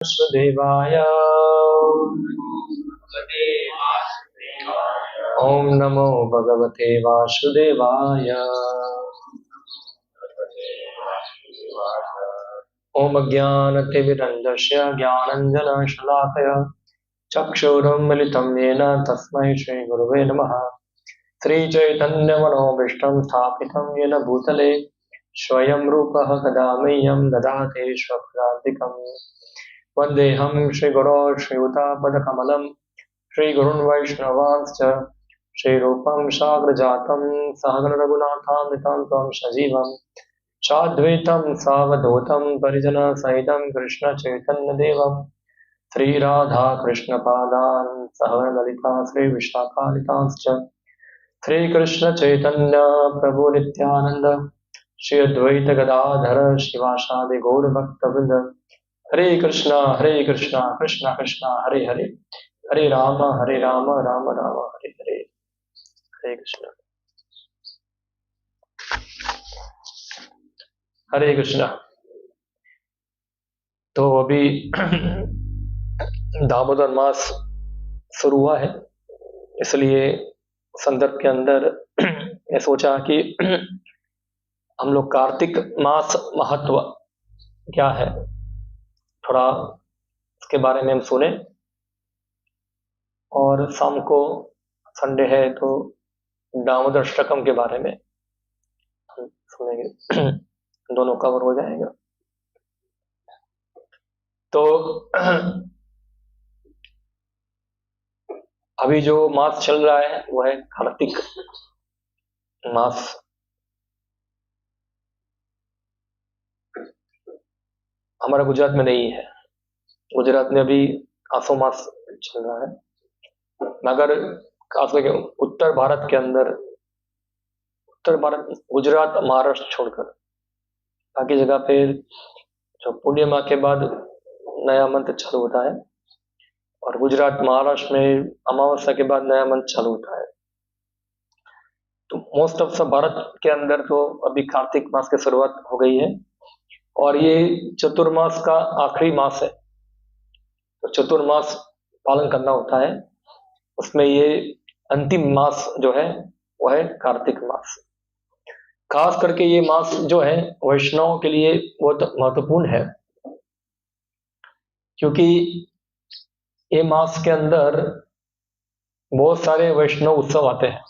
वासुदेवाय। ओम नमो भगवते वासुदेवाय। ओम अज्ञानतिमिरन्धस्य ज्ञानाञ्जनशलाकया चक्षुरुन्मिलितं येन तस्मै श्रीगुरुवे नमः। श्रीचैतन्यमनोभीष्टं स्थापितं येन भूतले स्वयं रूपः कदा मह्यं ददाति स्वपदान्तिकम्। वन्देऽहं श्रीगुरो श्रीयुतापदकमलं श्रीगुरून् वैष्णवांश्च श्रीरूपं साग्रजातं सहगण रघुनाथामृतं त्वं सजीवं साद्वैतं सावधूतं परिजनसहितं कृष्णचैतन्यदेवं श्रीराधाकृष्णपादान् सहगणललिता श्रीविशाखान्वितांश्च श्रीकृष्णचैतन्य प्रभु नित्यानन्द श्री अद्वैत गदाधर शिवासादि गौरभक्तवृंद। हरे कृष्णा कृष्णा कृष्णा हरे हरे, हरे राम राम राम हरे हरे। हरे कृष्णा हरे कृष्णा। तो अभी दामोदर मास शुरू हुआ है, इसलिए संदर्भ के अंदर मैं सोचा कि हम लोग कार्तिक मास महत्व क्या है थोड़ा इसके बारे में हम सुने, और शाम को संडे है तो दामोदर अष्टकम के बारे में हम सुनेंगे। दोनों कवर हो जाएगा। तो अभी जो मास चल रहा है वो है कार्तिक मास। हमारा गुजरात में नहीं है, गुजरात में अभी आसो मास चल रहा है, मगर खास करके उत्तर भारत के अंदर, उत्तर भारत गुजरात महाराष्ट्र छोड़कर बाकी जगह पे जो पूर्णिमा के बाद नया मंथ चालू होता है, और गुजरात महाराष्ट्र में अमावस्या के बाद नया मंथ चालू होता है। तो मोस्ट ऑफ सब भारत के अंदर तो अभी कार्तिक मास की शुरुआत हो गई है, और ये चतुर्मास का आखिरी मास है। तो चतुर्मास पालन करना होता है, उसमें ये अंतिम मास जो है वो है कार्तिक मास। खास करके ये मास जो है वैष्णव के लिए बहुत महत्वपूर्ण है, क्योंकि ये मास के अंदर बहुत सारे वैष्णव उत्सव आते हैं।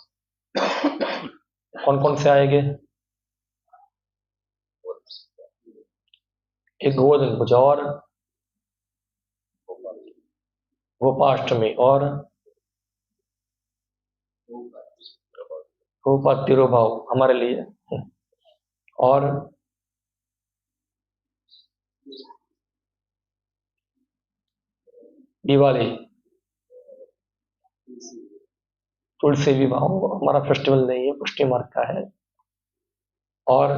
कौन कौन से आएंगे? एक गोवर्धन पूजा, और गोपाष्टमी, और गोपा तिरुभाव हमारे लिए, और दिवाली, तुलसी विवाह हमारा फेस्टिवल नहीं है, पुष्टि मार्ग का है। और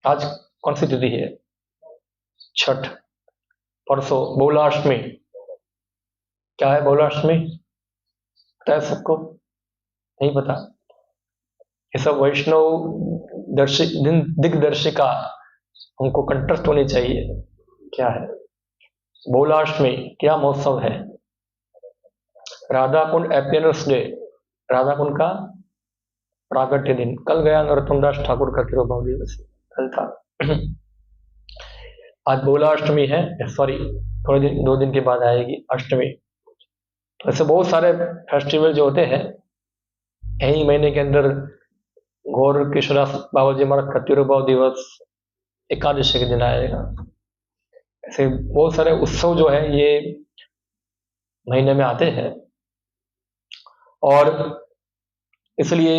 आज कौन सी तिथि है? छठ। परसों बहुलाष्टमी। क्या है बहुलाष्टमी? पता है सबको? नहीं पता? ये सब वैष्णव दिग्दर्शिका हमको कंठस्थ होनी चाहिए। क्या है बहुलाष्टमी? क्या महोत्सव है? राधा कुंड अपीयरेंस डे, राधा कुंड का प्रागट्य दिन। कल गया नरोत्तम दास ठाकुर का तिरुभाव दिवस, कल था। आज बहुलाष्टमी है, सॉरी थोड़े दिन, 2 दिन के बाद आएगी अष्टमी। तो ऐसे बहुत सारे फेस्टिवल जो होते हैं यही महीने के अंदर। गौर किशोरदास बाबा जी महाराज का तिरुभाव दिवस एकादशी के दिन आएगा। ऐसे बहुत सारे उत्सव जो है ये महीने में आते हैं, और इसलिए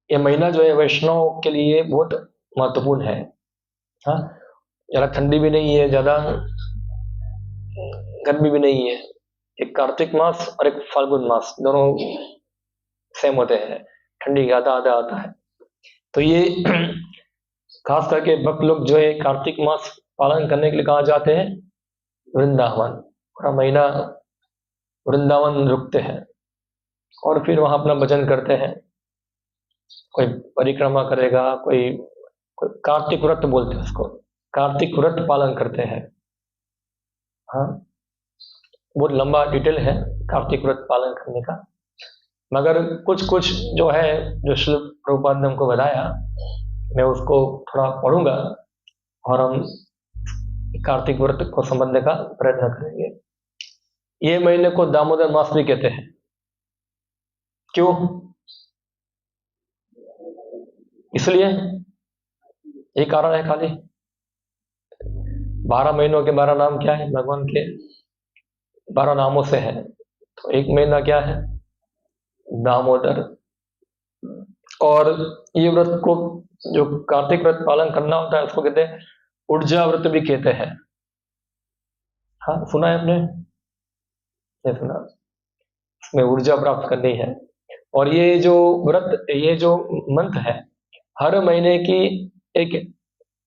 ये महीना जो है वैष्णव के लिए बहुत महत्वपूर्ण है। हाँ, ज्यादा ठंडी भी नहीं है, ज्यादा गर्मी भी नहीं है। एक कार्तिक मास और एक फाल्गुन मास दोनों सेम होते हैं, ठंडी ज्यादा आधा आता है। तो ये खास करके भक्त लोग जो है कार्तिक मास पालन करने के लिए कहाँ जाते हैं? वृंदावन। पूरा महीना वृंदावन रुकते हैं, और फिर वहां अपना भजन करते हैं। कोई परिक्रमा करेगा, कोई कार्तिक व्रत बोलते हैं उसको, कार्तिक व्रत पालन करते हैं। हाँ, बहुत लंबा डिटेल है कार्तिक व्रत पालन करने का, मगर कुछ कुछ जो है जो श्री प्रभुपाद ने हमको बताया, मैं उसको थोड़ा पढ़ूंगा और हम कार्तिक व्रत को समझने का प्रयत्न करेंगे। ये महीने को दामोदर मास भी कहते हैं। क्यों? इसलिए ये कारण है खाली। 12 महीनों के 12 नाम क्या है? भगवान के 12 नामों से है। तो एक महीना क्या है? दामोदर। और ये व्रत को, जो कार्तिक व्रत पालन करना होता है, उसको कहते हैं ऊर्जा व्रत भी कहते हैं। हाँ, सुना है आपने? नहीं सुना? इसमें ऊर्जा प्राप्त करनी है। और ये जो व्रत, ये जो मंत्र है, हर महीने की एक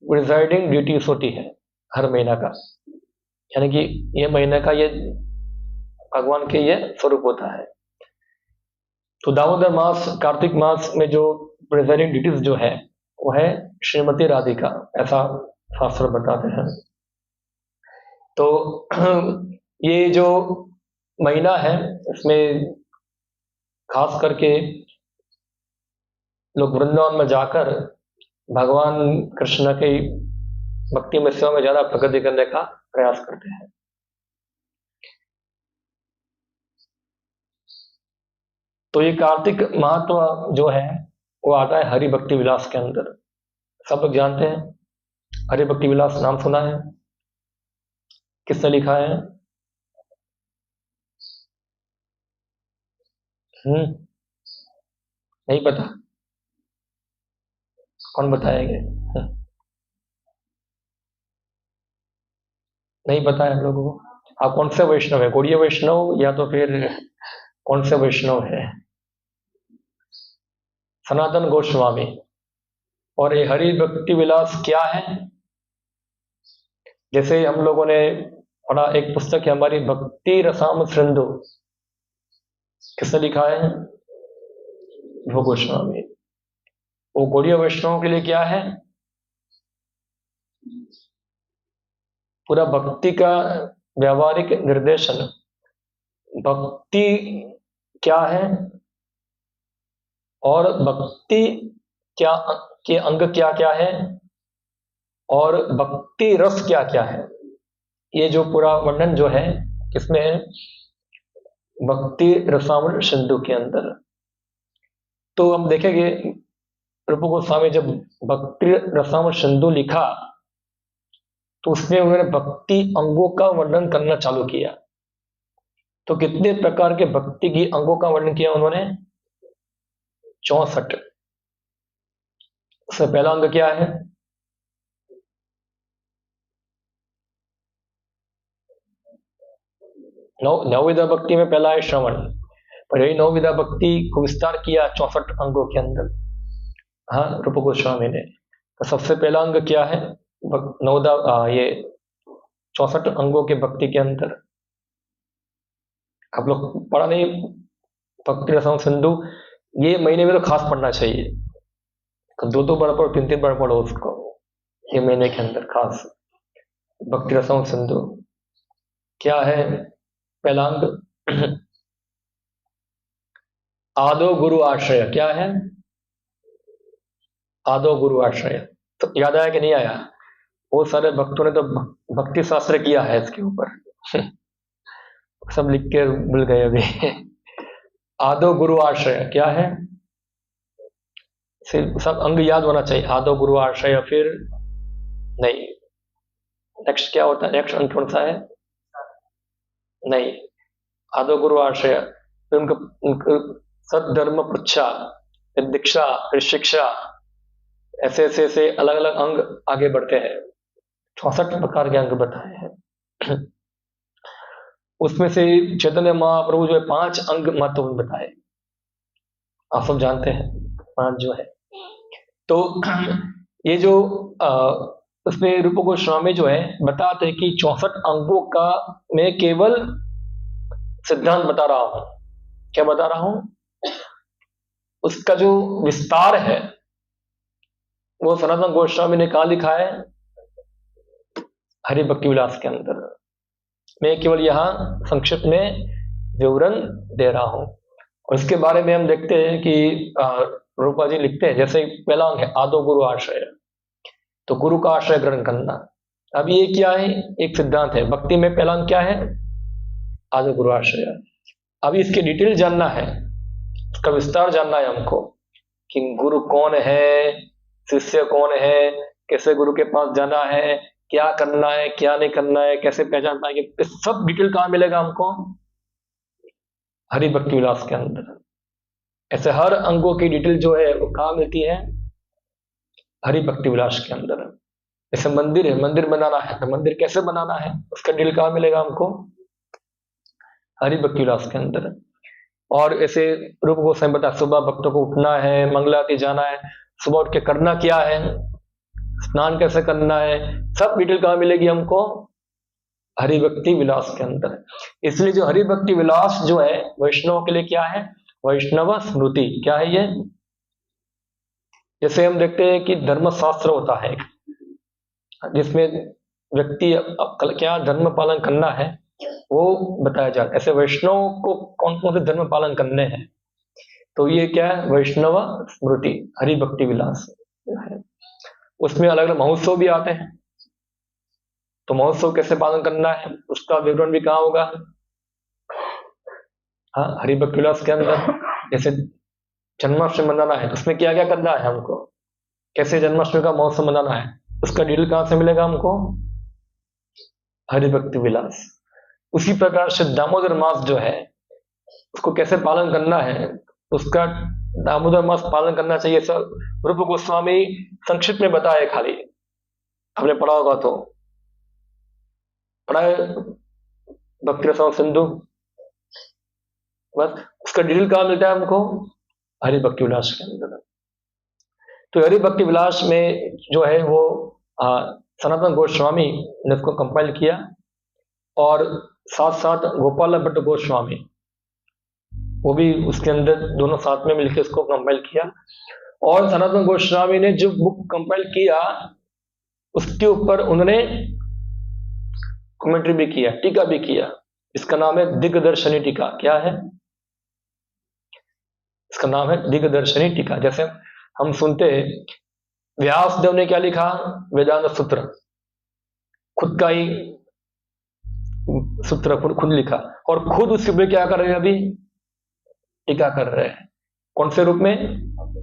प्रिजाइडिंग ड्यूटीज होती है, हर महीना का। यानी कि ये महीने का ये भगवान के ये स्वरूप होता है। तो दामोदर मास, कार्तिक मास में जो प्रिजाइडिंग ड्यूटीज जो है वो है श्रीमती राधिका, ऐसा शास्त्र बताते हैं। तो ये जो महीना है, इसमें खास करके लोग वृंदावन में जाकर भगवान कृष्ण की भक्ति में, सेवा में ज्यादा प्रगति करने का प्रयास करते हैं। तो ये कार्तिक महत्व जो है वो आता है हरि भक्ति विलास के अंदर। सब लोग जानते हैं हरि भक्ति विलास, नाम सुना है? किसने लिखा है? नहीं पता? कौन बताएंगे? नहीं पता है हम लोगों को? आप कौन से वैष्णव है? गौड़ीय वैष्णव या तो फिर कौन से वैष्णव है? सनातन गोस्वामी। और ये हरि भक्ति विलास क्या है? जैसे हम लोगों ने पढ़ा, एक पुस्तक है हमारी भक्ति रसाम सिंधु, किसने लिखा है? विभु गोस्वामी। वो गौड़ीय वैष्णव के लिए क्या है? पूरा भक्ति का व्यावहारिक निर्देशन। भक्ति क्या है और भक्ति क्या के अंग क्या क्या है और भक्ति रस क्या क्या है, ये जो पूरा वर्णन जो है किसमें है? भक्ति रसामृत सिंधु के अंदर। तो हम देखेंगे प्रभु गोस्वामी जब भक्ति रसामृत सिंधु लिखा तो उसमें उन्होंने भक्ति अंगों का वर्णन करना चालू किया। तो कितने प्रकार के भक्ति की अंगों का वर्णन किया उन्होंने? 64। उसमें पहला अंग क्या है? नवविधा भक्ति में पहला है श्रवण, पर यही नवविधा भक्ति को विस्तार किया 64 अंगों के अंदर, हाँ, रूप गोस्वामी ने। तो सबसे पहला अंग क्या है? नवदा, ये 64 अंगों के भक्ति के अंदर आप लोग पढ़ा नहीं? भक्ति रसम सिंधु ये महीने में तो खास पढ़ना चाहिए। तो 2-2 बार पढ़ो, 3-3 बार पढ़ो उसको, ये महीने के अंदर खास। भक्ति रसम सिंधु क्या है? पहला अंग आदो गुरु आश्रय। क्या है? आदो गुरु आश्रय। तो याद आया कि नहीं आया? बहुत सारे भक्तों ने तो भक्ति शास्त्र किया है इसके ऊपर सब लिख के भूल गए अभी आदो गुरु आश्रय क्या है? सिर्फ सब अंग याद होना चाहिए। आदो गुरु आश्रय, फिर नहीं, नेक्स्ट क्या होता है? नेक्स्ट अंग कौन सा है? नहीं, आदो गुरु आश्रय, उनको सदधर्म पृच्छा, दीक्षा, फिर शिक्षा, ऐसे ऐसे ऐसे अलग अलग अंग आगे बढ़ते हैं। 64 प्रकार के अंग बताए हैं उसमें से चैतन्य महाप्रभु जो है 5 अंग महत्वपूर्ण बताए, आप सब जानते हैं 5 जो है। तो ये जो उसमें रूप गोस्वामी जो है बताते हैं कि 64 अंगों का मैं केवल सिद्धांत बता रहा हूं। क्या बता रहा हूं? उसका जो विस्तार है वो सनातन गोस्वामी ने कहा लिखा है, हरि भक्ति विलास के अंदर। मैं केवल यहाँ संक्षिप्त में विवरण दे रहा हूं। और इसके बारे में हम देखते हैं कि रूपा जी लिखते हैं, जैसे पहला अंग है आदो गुरु आश्रय, तो गुरु का आश्रय ग्रहण करना। अब ये क्या है, एक सिद्धांत है भक्ति में। पहला अंग क्या है, आदो गुरु आश्रय। अभी इसकी डिटेल जानना है, उसका विस्तार जानना है हमको, कि गुरु कौन है, शिष्य कौन है, कैसे गुरु के पास जाना है, क्या करना है, क्या नहीं करना है, कैसे पहचान पाएंगे, इस सब डिटेल कहां मिलेगा हमको, हरि भक्ति विलास के अंदर। ऐसे हर अंगों की डिटेल जो है वो कहां मिलती है, हरि भक्ति विलास के अंदर। जैसे मंदिर है, मंदिर बनाना है तो मंदिर कैसे बनाना है, उसका डिटेल कहां मिलेगा हमको, हरि भक्ति विलास के अंदर। और ऐसे रूप गोस्वामी बता, सुबह भक्तों को उठना है, मंगलाती जाना है, सुबह उठ के करना क्या है, स्नान कैसे करना है, सब डिटेल कहां मिलेगी हमको, हरि भक्ति विलास के अंदर। इसलिए जो हरि भक्ति विलास जो है वैष्णव के लिए क्या है, वैष्णव स्मृति। क्या है ये, जैसे हम देखते हैं कि धर्मशास्त्र होता है जिसमें व्यक्ति क्या धर्म पालन करना है वो बताया जाता है। ऐसे वैष्णव को कौन कौन से धर्म पालन करने हैं, तो ये क्या है, वैष्णव स्मृति हरि भक्ति विलास है। उसमें अलग अलग महोत्सव भी आते हैं, तो महोत्सव कैसे पालन करना है उसका विवरण भी कहाँ होगा, हाँ हरि भक्ति विलास के अंदर। जैसे जन्माष्टमी मनाना है तो उसमें क्या क्या करना है हमको, कैसे जन्माष्टमी का महोत्सव मनाना है, उसका डिटेल कहां से मिलेगा हमको, हरि भक्ति विलास। उसी प्रकार से दामोदर मास जो है उसको कैसे पालन करना है, उसका दामोदर मास पालन करना चाहिए, सब रूप गोस्वामी संक्षिप्त में बताया, खाली आपने पढ़ा होगा तो पढ़ा है भक्ति रसायन सिंधु, बस उसका डिटेल कहां मिलता है हमको, हरि भक्ति विलास के अंदर। तो हरि भक्ति विलास में जो है वो सनातन गोस्वामी ने उसको कंपाइल किया, और साथ साथ गोपाल भट्ट गोस्वामी वो भी उसके अंदर दोनों साथ में मिलकर उसको कंपाइल किया। और सनातन गोस्वामी ने जो बुक कंपाइल किया उसके ऊपर उन्होंने कमेंट्री भी किया, टीका भी किया। इसका नाम है दिग्दर्शनी टीका। क्या है इसका नाम है, दिग्दर्शनी टीका। जैसे हम सुनते हैं व्यासदेव ने क्या लिखा, वेदांत सूत्र, खुद का ही सूत्र खुद लिखा, और खुद उसके ऊपर क्या कर रहे हैं, अभी टीका कर रहे हैं। कौन से रूप में,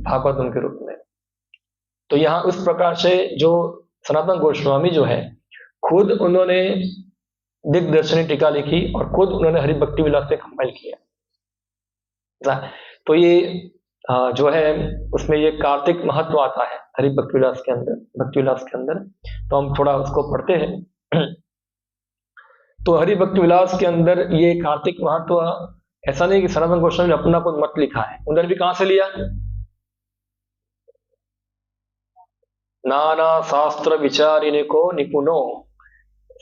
भागवतम के रूप में। तो यहां उस प्रकार से जो सनातन गोस्वामी जो है खुद उन्होंने दिग्दर्शनी टीका लिखी और खुद उन्होंने हरि भक्ति विलास से कंपाइल किया। तो ये जो है उसमें ये कार्तिक महत्व आता है हरि भक्ति विलास के अंदर, भक्ति विलास के अंदर। तो हम थोड़ा उसको पढ़ते हैं। तो हरि भक्ति विलास के अंदर ये कार्तिक महत्व, ऐसा नहीं कि सनातन गोस्वामी ने अपना कोई मत लिखा है, उन्होंने भी कहां से लिया, नाना शास्त्र विचारिने को निपुणो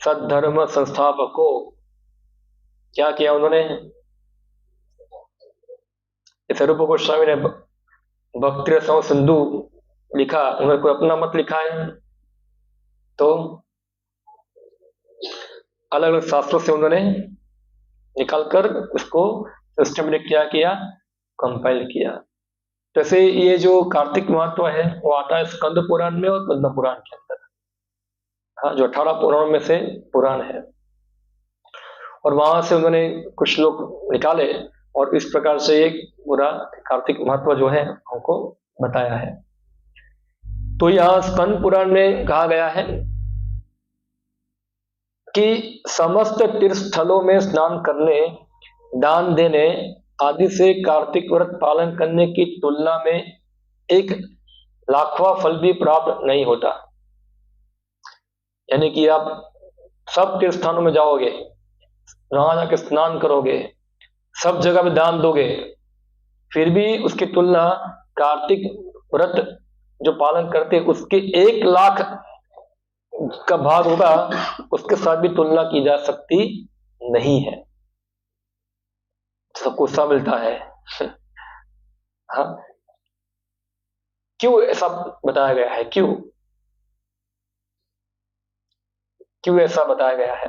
सद्धर्म संस्थापको। क्या किया उन्होंने, जैसे रूप गोस्वामी ने भक्ति रसायन सिंधु लिखा, उन्होंने कोई अपना मत लिखा है, तो अलग अलग शास्त्रों से उन्होंने निकालकर उसको सिस्टमेटिक क्या किया, कंपाइल किया। जैसे ये जो कार्तिक महत्व है वो आता है स्कंद पुराण में और पद्म पुराण के अंदर, हाँ जो 18 पुराणों में से पुराण है, और वहां से उन्होंने कुछ लोग निकाले और इस प्रकार से एक पूरा कार्तिक महत्व जो है हमको बताया है। तो यहाँ स्कंद पुराण में कहा गया है कि समस्त तीर्थ स्थलों में स्नान करने, दान देने आदि से कार्तिक व्रत पालन करने की तुलना में 1 लाखवां फल भी प्राप्त नहीं होता। यानी कि आप सब तीर्थ स्थानों में जाओगे, वहां जाके स्नान करोगे, सब जगह में दान दोगे, फिर भी उसकी तुलना कार्तिक व्रत जो पालन करते उसके 1 लाख का भाग होगा, उसके साथ भी तुलना की जा सकती नहीं है। सबको सा मिलता है। हाँ क्यों ऐसा बताया गया है? क्यों क्यों ऐसा बताया गया है?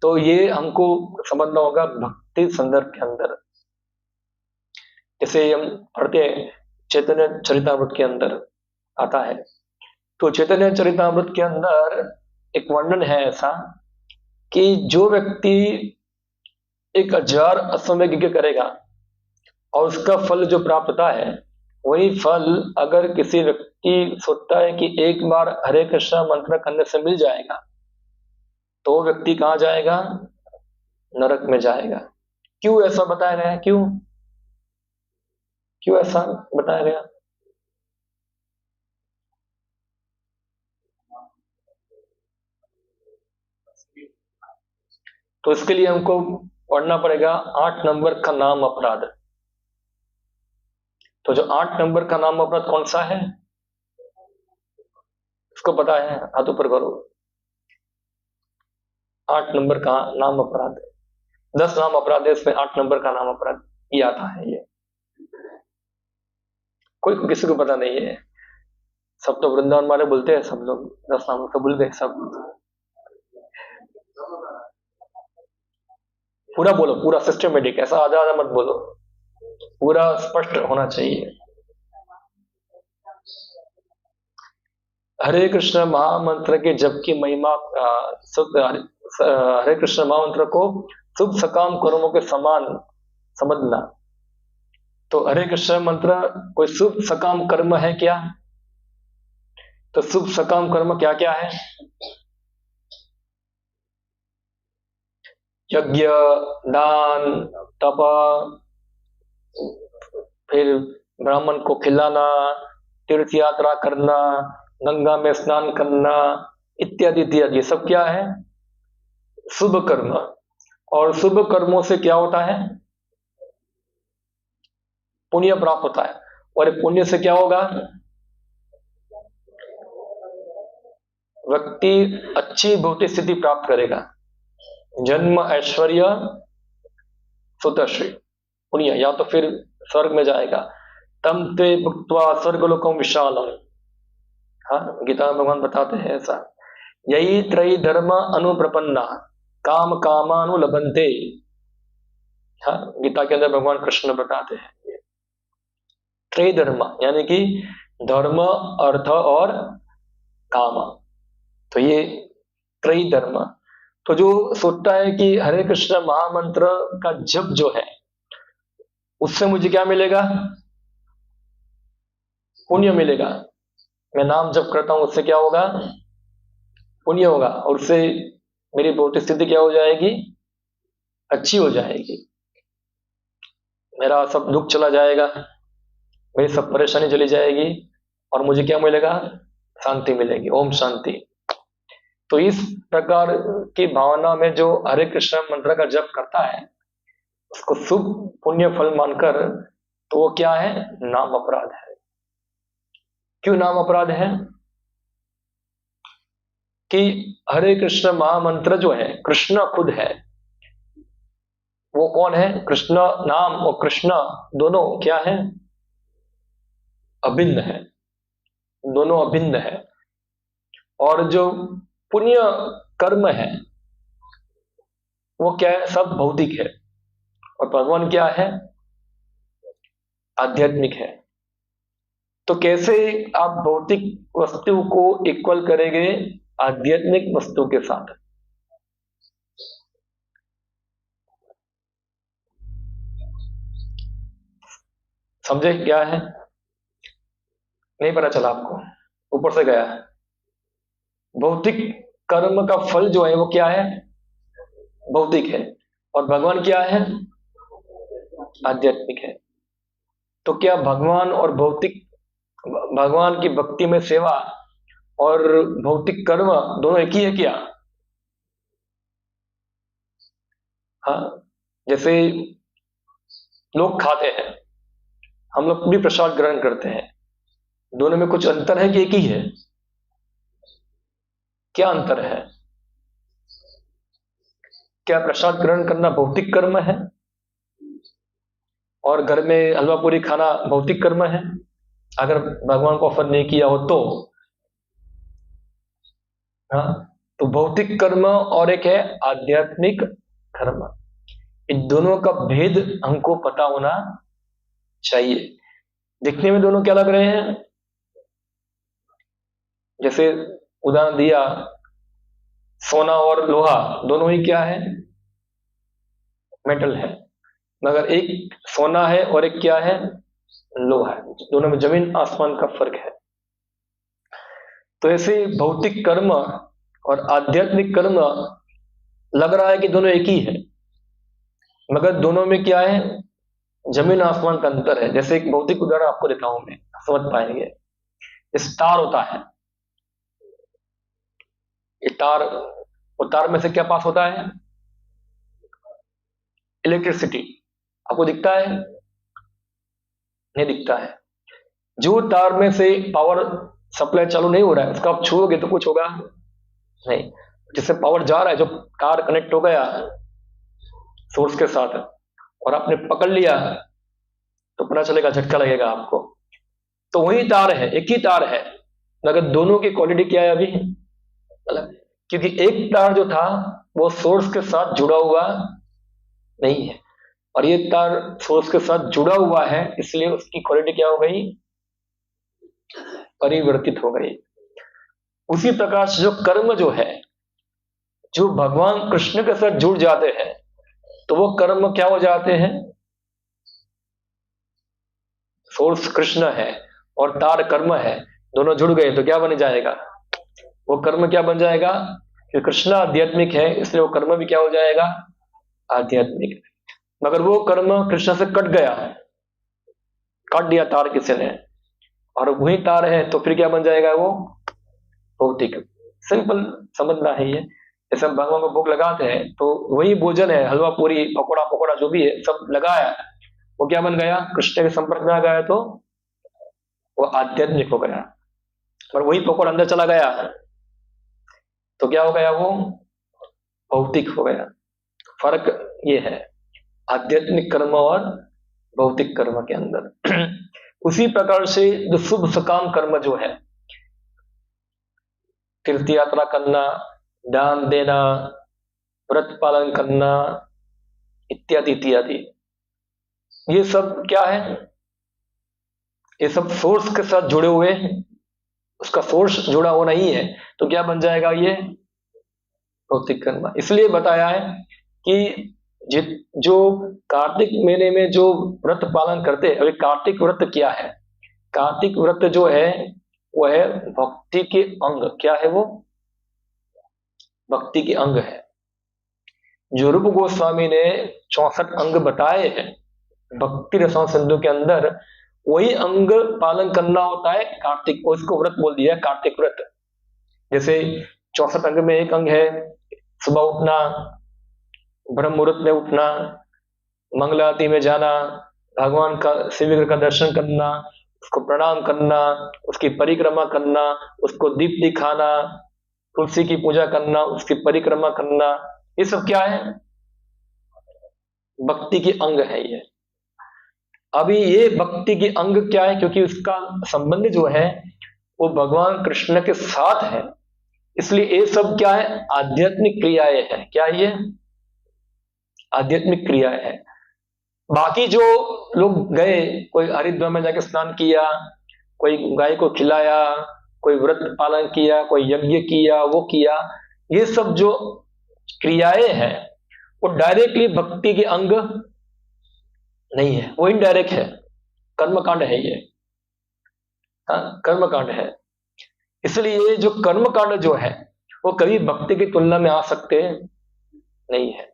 तो ये हमको समझना होगा भक्ति संदर्भ के अंदर। जैसे हम पढ़ते हैं चैतन्य चरितामृत के अंदर आता है, तो चैतन्य चरितामृत के अंदर एक वर्णन है ऐसा कि जो व्यक्ति 1000 अश्वमेध यज्ञ करेगा और उसका फल जो प्राप्त होता है, वही फल अगर किसी व्यक्ति सोचता है कि एक बार हरे कृष्णा मंत्र करने से मिल जाएगा, तो वो व्यक्ति कहाँ जाएगा? नरक में जाएगा। क्यों ऐसा बताया गया? क्यों क्यों ऐसा बताया गया? तो इसके लिए हमको पढ़ना पड़ेगा 8 नंबर का नाम अपराध। तो जो 8 नंबर का नाम अपराध कौन सा है? इसको पता है? हाथ ऊपर करो। 8 नंबर का नाम अपराध, 10 नाम अपराध है, इसमें 8 नंबर का नाम अपराध ये आता है। ये कोई किसी को पता नहीं है। सब तो वृंदावन वाले बोलते हैं, सब लोग 10 नाम तो भूल गए सब। पूरा बोलो, पूरा सिस्टमेटिक, ऐसा आधा आधा मत बोलो, पूरा स्पष्ट होना चाहिए। हरे कृष्ण महामंत्र के जप की महिमा हरे कृष्ण महामंत्र को शुभ सकाम कर्मों के समान समझना। तो हरे कृष्ण मंत्र कोई शुभ सकाम कर्म है क्या? तो शुभ सकाम कर्म क्या क्या है? यज्ञ, दान, तप, फिर ब्राह्मण को खिलाना, तीर्थ यात्रा करना, गंगा में स्नान करना, इत्यादि इत्यादि, सब क्या है? शुभ कर्म। और शुभ कर्मों से क्या होता है? पुण्य प्राप्त होता है। और पुण्य से क्या होगा? व्यक्ति अच्छी भौतिक स्थिति प्राप्त करेगा, जन्म, ऐश्वर्य, सुतश्री, पुण्य, या तो फिर स्वर्ग में जाएगा। तम ते भुक्त्वा स्वर्गलोकम विशालम। हाँ, गीता में भगवान बताते हैं ऐसा। यही त्रयी धर्म अनुप्रपन्ना काम कामानुलभन्ते। हाँ, गीता के अंदर भगवान कृष्ण बताते हैं त्रय धर्म, यानी कि धर्म, अर्थ और काम। तो ये त्रय धर्म। तो जो सोचता है कि हरे कृष्ण महामंत्र का जप जो है उससे मुझे क्या मिलेगा? पुण्य मिलेगा। मैं नाम जप करता हूं, उससे क्या होगा? पुण्य होगा, और उससे मेरी भौतिक स्थिति क्या हो जाएगी? अच्छी हो जाएगी। मेरा सब दुख चला जाएगा, मेरी सब परेशानी चली जाएगी, और मुझे क्या मिलेगा? शांति मिलेगी। ओम शांति। तो इस प्रकार की भावना में जो हरे कृष्ण मंत्र का जप करता है उसको शुभ पुण्य फल मानकर, तो वो क्या है? नाम अपराध है। क्यों नाम अपराध है? कि हरे कृष्ण महामंत्र जो है, कृष्ण खुद है। वो कौन है? कृष्ण नाम और कृष्ण दोनों क्या है? अभिन्न है, दोनों अभिन्न है। और जो पुण्य कर्म है वो क्या है? सब भौतिक है, और भगवान क्या है? आध्यात्मिक है। तो कैसे आप भौतिक वस्तु को इक्वल करेंगे आध्यात्मिक वस्तु के साथ? समझे क्या है? नहीं पता चला आपको? ऊपर से गया है। भौतिक कर्म का फल जो है वो क्या है? भौतिक है, और भगवान क्या है? आध्यात्मिक है। तो क्या भगवान और भौतिक, भगवान की भक्ति में सेवा और भौतिक कर्म दोनों एक ही है क्या? हाँ, जैसे लोग खाते हैं, हम लोग भी प्रसाद ग्रहण करते हैं, दोनों में कुछ अंतर है कि एक ही है? क्या अंतर है? क्या प्रसाद ग्रहण करना भौतिक कर्म है और घर में हलवा पूरी खाना भौतिक कर्म है? अगर भगवान को ऑफर नहीं किया हो तो। हाँ, तो भौतिक कर्म और एक है आध्यात्मिक कर्म। इन दोनों का भेद हमको पता होना चाहिए। दिखने में दोनों क्या लग रहे हैं, जैसे उदाहरण दिया, सोना और लोहा दोनों ही क्या है, मेटल है, मगर एक सोना है और एक क्या है, लोहा है। दोनों में जमीन आसमान का फर्क है। तो ऐसे भौतिक कर्म और आध्यात्मिक कर्म लग रहा है कि दोनों एक ही है, मगर दोनों में क्या है, जमीन आसमान का अंतर है। जैसे एक भौतिक उदाहरण आपको देता हूं मैं, समझ पाएंगे। इस तार होता है, ये तार, और तार में से क्या पास होता है, इलेक्ट्रिसिटी। आपको दिखता है, नहीं दिखता है। जो तार में से पावर सप्लाई चालू नहीं हो रहा है, उसको आप छूओगे तो कुछ होगा नहीं। जिससे पावर जा रहा है, जो तार कनेक्ट हो गया सोर्स के साथ और आपने पकड़ लिया, तो पता चलेगा, झटका लगेगा आपको। तो वही तार है, एक ही तार है, मगर दोनों की क्वालिटी क्या है अभी अलग। क्योंकि एक तार जो था वो सोर्स के साथ जुड़ा हुआ नहीं है, और ये तार सोर्स के साथ जुड़ा हुआ है, इसलिए उसकी क्वालिटी क्या हो गई, परिवर्तित हो गई। उसी प्रकार से जो कर्म जो है, जो भगवान कृष्ण के साथ जुड़ जाते हैं, तो वो कर्म क्या हो जाते हैं, सोर्स कृष्ण है और तार कर्म है, दोनों जुड़ गए तो क्या बन जाएगा, वो कर्म क्या बन जाएगा, कि कृष्ण आध्यात्मिक है, इसलिए वो कर्म भी क्या हो जाएगा, आध्यात्मिक। मगर वो कर्म कृष्ण से कट गया, काट दिया तार किसी ने, और वही तार है, तो फिर क्या बन जाएगा, वो भौतिक। सिंपल समझना है ये। जैसे हम भगवान को भोग लगाते हैं, तो वही भोजन है, हलवा पूरी पकौड़ा पकौड़ा जो भी है सब लगाया, वो क्या बन गया, कृष्ण के संपर्क में आ गया, तो वो आध्यात्मिक हो गया। और वही पकौड़ा अंदर चला गया तो क्या हो गया, वो भौतिक हो गया। फर्क ये है आध्यात्मिक कर्म और भौतिक कर्म के अंदर। उसी प्रकार से जो शुभ सकाम कर्म जो है, तीर्थ यात्रा करना, दान देना, व्रत पालन करना, इत्यादि इत्यादि, ये सब क्या है, ये सब सोर्स के साथ जुड़े हुए हैं। उसका सोर्स जुड़ा हुआ नहीं है, तो क्या बन जाएगा, ये भौतिक कर्म। इसलिए बताया है कि जो कार्तिक महीने में जो व्रत पालन करते हैं, अभी कार्तिक व्रत क्या है, कार्तिक व्रत जो है वो है भक्ति के अंग। क्या है वो, भक्ति के अंग है। जो रूप गोस्वामी ने 64 अंग बताए हैं भक्ति रसायन सिंधु के अंदर, वही अंग पालन करना होता है कार्तिक को, इसको व्रत बोल दिया है, कार्तिक व्रत। जैसे 64 अंग में एक अंग है सुबह उठना, ब्रह्म मुहूर्त में उठना, मंगल आरती में जाना, भगवान का शिव विग्रह का दर्शन करना, उसको प्रणाम करना, उसकी परिक्रमा करना, उसको दीप दिखाना, तुलसी की पूजा करना, उसकी परिक्रमा करना, ये सब क्या है, भक्ति के अंग है ये। अभी ये भक्ति के अंग क्या है, क्योंकि उसका संबंध जो है वो भगवान कृष्ण के साथ है, इसलिए ये सब क्या है, आध्यात्मिक क्रियाएं हैं। क्या ये आध्यात्मिक क्रियाएं हैं। बाकी जो लोग गए, कोई हरिद्वार में जाके स्नान किया, कोई गाय को खिलाया, कोई व्रत पालन किया, कोई यज्ञ किया, वो किया, ये सब जो क्रियाएं हैं वो डायरेक्टली भक्ति के अंग नहीं है, वो इनडायरेक्ट है, कर्मकांड है ये। कर्मकांड है। इसलिए जो कर्मकांड जो है वो कभी भक्ति की तुलना में आ सकते नहीं है।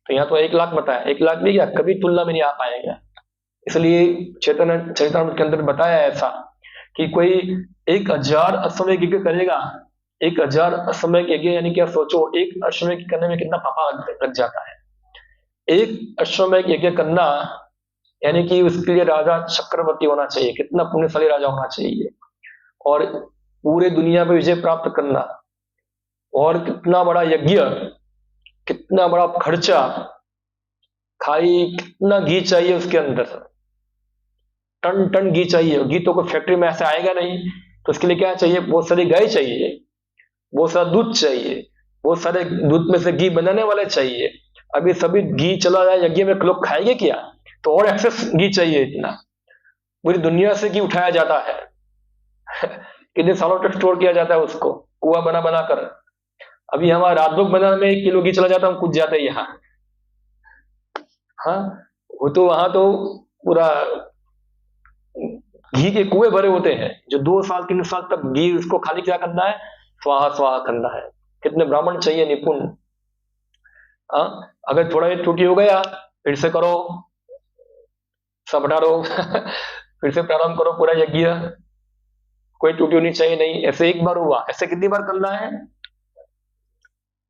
तो यहाँ तो 1 लाख बताया, 1 लाख भी क्या कभी तुलना में नहीं आ पाएगा। इसलिए चैतन्य चरितामृत के अंदर बताया ऐसा कि कोई 1000 अश्वमेध यज्ञ करेगा, 1000 अश्वमेध यज्ञ यानी क्या, सोचो एक अश्वमेध करने में कितना पापा लग जाता है। एक अश्वमेध यज्ञ करना यानी कि उसके लिए राजा चक्रवर्ती होना चाहिए, कितना पुण्यशाली राजा होना चाहिए, और पूरे दुनिया पे विजय प्राप्त करना, और कितना बड़ा यज्ञ, कितना बड़ा खर्चा, खाई कितना घी चाहिए उसके अंदर, टन टन घी चाहिए, घी तो कोई फैक्ट्री में ऐसे आएगा नहीं, तो उसके लिए क्या चाहिए, बहुत सारी गाय चाहिए, बहुत सारा दूध चाहिए, बहुत सारे दूध में से घी बनाने वाले चाहिए। अभी सभी घी चला जाए यज्ञ में, लोग खाएंगे क्या, तो और एक्सेस घी चाहिए इतना, पूरी दुनिया से घी उठाया जाता है कितने सालों तक स्टोर किया जाता है उसको, कुआ बना बना कर। अभी हमारा राजभोग बनाने में 1 किलो घी चला जाता है, हम कुछ जाते हैं यहाँ। हाँ, वो तो वहां तो पूरा घी के कुएं भरे होते हैं, जो 2 साल 3 साल तक घी उसको खाली क्या करना है, स्वाहा स्वाहा करना है। कितने ब्राह्मण चाहिए निपुण। हाँ, अगर थोड़ा ये त्रुटि हो गया, फिर से करो, सब हटा दो फिर से प्रारंभ करो पूरा यज्ञ, कोई त्रुटि होनी चाहिए नहीं। ऐसे एक बार हुआ, ऐसे कितनी बार करना है,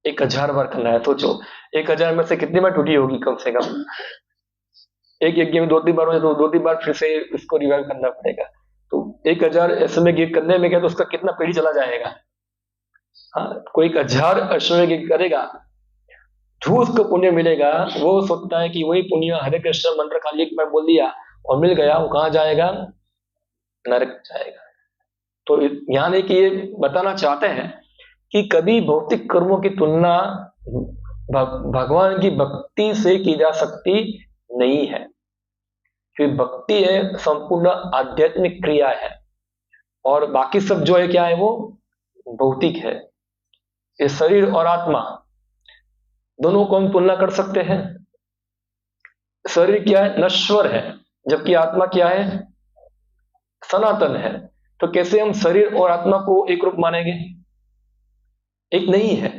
1000 बार करना है। सोचो 1000 में से कितनी बार त्रुटि होगी, कम से कम एक यज्ञ में 2-3 बार हो तो 2-3 बार फिर से इसको रिवाइव करना पड़ेगा। तो 1000 अश्वमेध यज्ञ करने में क्या, तो उसका कितना पीढ़ी चला जाएगा। हाँ, कोई 1000 अश्वमेध यज्ञ करेगा, जो उसको पुण्य मिलेगा, वो सोचता है कि वही पुण्य हरे कृष्ण मंत्र खाली एक बार बोल दिया और मिल गया, वो कहाँ जाएगा, नरक जाएगा। तो यानी कि ये बताना चाहते हैं कि कभी भौतिक कर्मों की तुलना भगवान की भक्ति से की जा सकती नहीं है, क्योंकि भक्ति है संपूर्ण आध्यात्मिक क्रिया है, और बाकी सब जो है क्या है, वो भौतिक है। ये शरीर और आत्मा दोनों को हम तुलना कर सकते हैं। शरीर क्या है, नश्वर है, जबकि आत्मा क्या है, सनातन है। तो कैसे हम शरीर और आत्मा को एक रूप मानेंगे, एक नहीं है।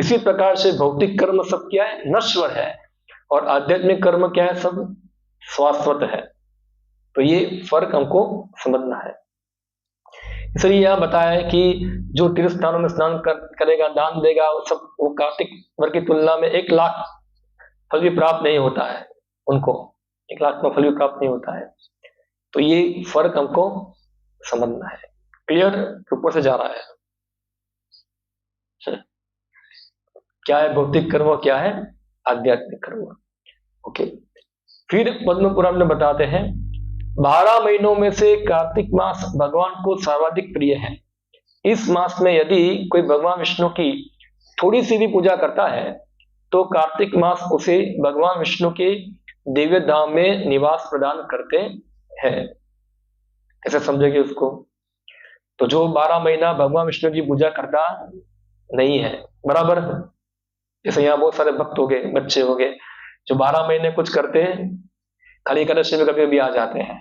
इसी प्रकार से भौतिक कर्म सब क्या है, नश्वर है, और आध्यात्मिक कर्म क्या है, सब शाश्वत है। तो ये फर्क हमको समझना है। इसलिए यह बताया है कि जो तीर्थ स्थानों में स्नान करेगा, दान देगा, वो सब, वो कार्तिक वर्ष की तुलना में 1 लाख फल भी प्राप्त नहीं होता है उनको, 1 लाख में फल भी प्राप्त नहीं होता है। तो ये फर्क हमको समझना है। क्लियर, ऊपर से जा रहा है क्या है भौतिक कर्म, क्या है आध्यात्मिक कर्म। ओके, फिर पद्म पुराण में बताते हैं 12 महीनों में से कार्तिक मास भगवान को सर्वाधिक प्रिय है। इस मास में यदि कोई भगवान विष्णु की थोड़ी सी भी पूजा करता है, तो कार्तिक मास उसे भगवान विष्णु के दिव्य धाम में निवास प्रदान करते हैं। कैसे समझेंगे उसको, तो जो 12 महीना भगवान विष्णु की पूजा करता नहीं है, बराबर, जैसे यहाँ बहुत सारे भक्त हो गए, बच्चे हो गए, जो 12 महीने कुछ करते हैं, खाली एकादशी में कभी भी आ जाते हैं,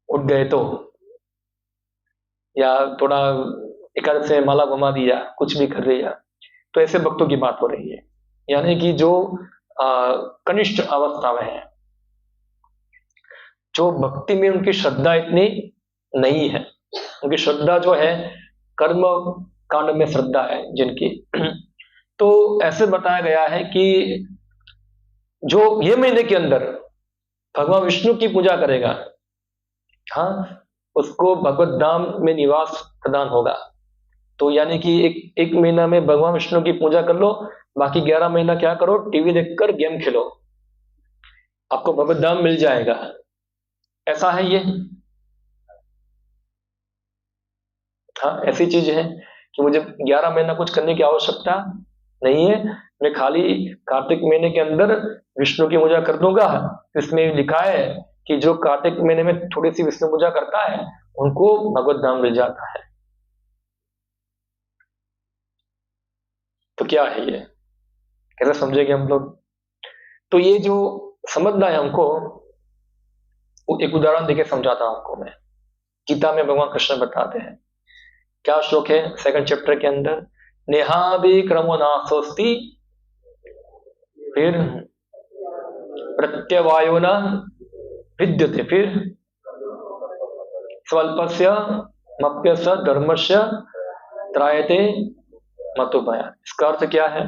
उठ गए तो, या थोड़ा एकादशी में माला घुमा दिया, कुछ भी कर दिया, तो ऐसे भक्तों की बात हो रही है। यानी कि जो कनिष्ठ अवस्था में है, जो भक्ति में उनकी श्रद्धा इतनी नहीं है, उनकी श्रद्धा जो है कर्म कांड में श्रद्धा है जिनकी, तो ऐसे बताया गया है कि जो ये महीने के अंदर भगवान विष्णु की पूजा करेगा, हाँ, उसको भगवत धाम में निवास प्रदान होगा। तो यानी कि एक महीना में भगवान विष्णु की पूजा कर लो, बाकी 11 महीना क्या करो, टीवी देखकर गेम खेलो, आपको भगवत धाम मिल जाएगा। ऐसा है ये, हाँ, ऐसी चीज है कि मुझे 11 महीना कुछ करने की आवश्यकता नहीं है, मैं खाली कार्तिक महीने के अंदर विष्णु की पूजा कर दूंगा। इसमें लिखा है कि जो कार्तिक महीने में थोड़ी सी विष्णु पूजा करता है, उनको भगवत धाम मिल जाता है। तो क्या है ये, कैसे समझेंगे हम लोग। तो ये जो समझना है हमको, एक उदाहरण देके समझाता हूं आपको मैं। गीता में भगवान कृष्ण बताते हैं, क्या श्लोक है 2nd चैप्टर के अंदर, नेहाभिक्रमो नास्ति, फिर प्रत्यवायो न विद्यते, फिर स्वल्पस्य मप्यस्य धर्मस्य त्रायते मतो भया। इसका अर्थ क्या है,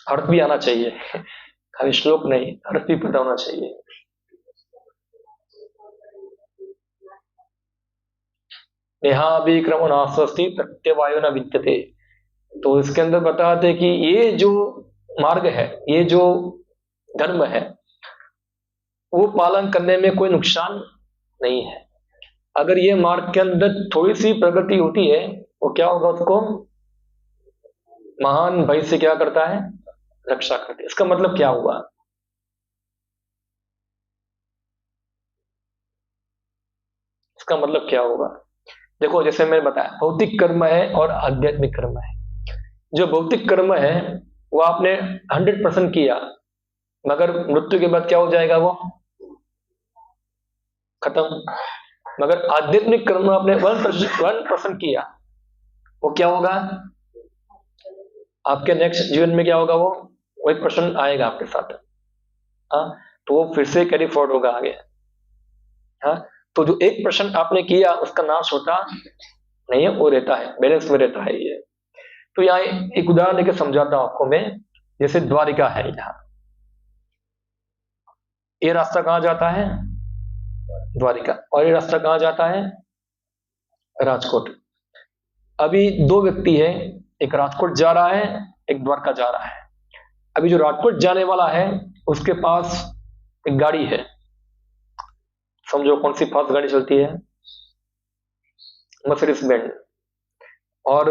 अर्थ भी आना चाहिए, खाली श्लोक नहीं, अर्थ भी पता होना चाहिए। नेहाभिक्रमो नास्ति प्रत्यवायो न विद्यते, तो इसके अंदर बताते कि ये जो मार्ग है, ये जो धर्म है वो पालन करने में कोई नुकसान नहीं है। अगर ये मार्ग के अंदर थोड़ी सी प्रगति होती है वो क्या होगा, उसको महान भय से क्या करता है, रक्षा करते है। इसका मतलब क्या हुआ, इसका मतलब क्या होगा, देखो जैसे मैंने बताया भौतिक कर्म है और आध्यात्मिक कर्म है। जो भौतिक कर्म है वो आपने 100% किया, मगर मृत्यु के बाद क्या हो जाएगा, वो खत्म। मगर आध्यात्मिक कर्म आपने 1% किया, वो क्या होगा, आपके नेक्स्ट जीवन में क्या होगा, वो 1% आएगा आपके साथ। हाँ, तो वो फिर से कैरी फॉरवर्ड होगा आगे। हाँ, तो जो 1% आपने किया उसका नाश होता नहीं है, वो रहता है, बैलेंस में रहता है ये। तो यहाँ एक उदाहरण लेकर समझाता हूं आपको मैं। जैसे द्वारिका है, यहाँ ये रास्ता कहाँ जाता है, द्वारिका, और ये रास्ता कहाँ जाता है, राजकोट। अभी दो व्यक्ति है, एक राजकोट जा रहा है, एक द्वारका जा रहा है। अभी जो राजकोट जाने वाला है उसके पास एक गाड़ी है, समझो कौन सी फास्ट गाड़ी चलती है, मर्सिडीज बेंज। और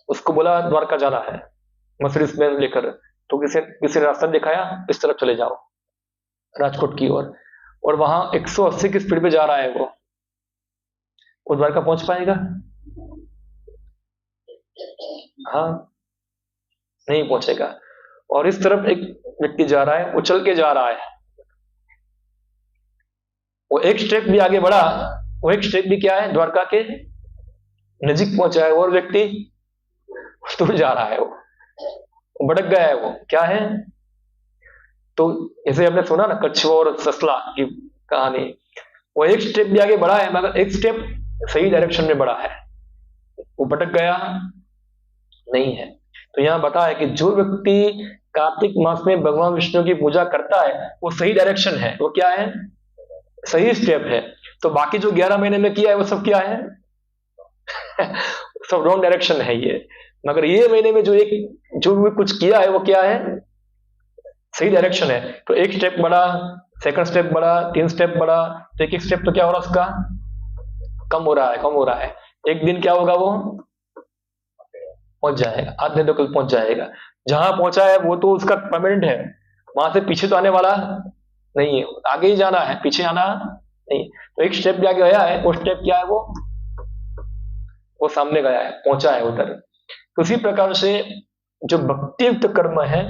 उसको बोला द्वारका जाना है मर्सिडीज बेंज लेकर, तो किसी ने रास्ता दिखाया, इस तरफ चले जाओ राजकोट की ओर। और वहां 180 की स्पीड पे जा रहा है वो द्वारका पहुंच पाएगा, हाँ नहीं पहुंचेगा। और इस तरफ एक व्यक्ति जा रहा है, वो चल के जा रहा है, वो एक स्टेप भी आगे बढ़ा, वो एक स्टेप भी क्या है, द्वारका के नजीक पहुंचा है। और व्यक्ति दूर जा रहा है, वो भटक गया है, वो क्या है। तो जैसे हमने सुना ना कछुआ और ससला की कहानी, वो एक स्टेप भी आगे बढ़ा है मगर एक स्टेप सही डायरेक्शन में बढ़ा है, वो भटक गया नहीं है। तो यहाँ बताया कि जो व्यक्ति कार्तिक मास में भगवान विष्णु की पूजा करता है वो सही डायरेक्शन है, वो क्या है, सही स्टेप है। तो बाकी जो 11 महीने में किया है वो सब क्या है सब रॉन्ग डायरेक्शन है ये। मगर ये महीने में जो भी कुछ किया है वो क्या है, सही डायरेक्शन है। तो एक स्टेप बढ़ा, सेकंड स्टेप बढ़ा, 3 स्टेप बढ़ा, तो एक स्टेप तो क्या हो रहा है उसका, कम हो रहा है, कम हो रहा है। एक दिन क्या होगा, वो पहुंच जाएगा, आधे तो कल पहुंच जाएगा। जहां पहुंचा है वो तो उसका परमानेंट है, वहां से पीछे तो आने वाला नहीं है, आगे ही जाना है, पीछे आना नहीं। तो एक स्टेप भी आगे गया है, वो स्टेप क्या है, वो सामने गया है, पहुंचा है उधर। तो उसी प्रकार से जो भक्तियुक्त कर्म है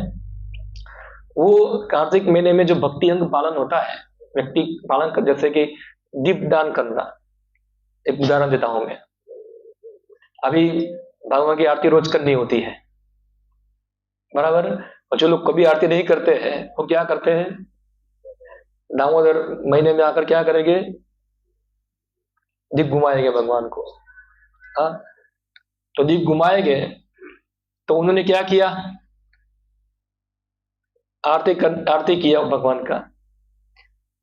वो कार्तिक महीने में जो भक्ति अंग पालन होता है, व्यक्ति पालन कर, जैसे कि दीप दान करना। एक उदाहरण देता हूं मैं। अभी भगवान की आरती रोज करनी होती है, बराबर। और जो लोग कभी आरती नहीं करते हैं वो क्या करते हैं, दामोदर महीने में आकर क्या करेंगे, दीप घुमाएंगे भगवान को। हाँ, तो दीप घुमाएंगे, तो उन्होंने क्या किया, आरती किया भगवान का।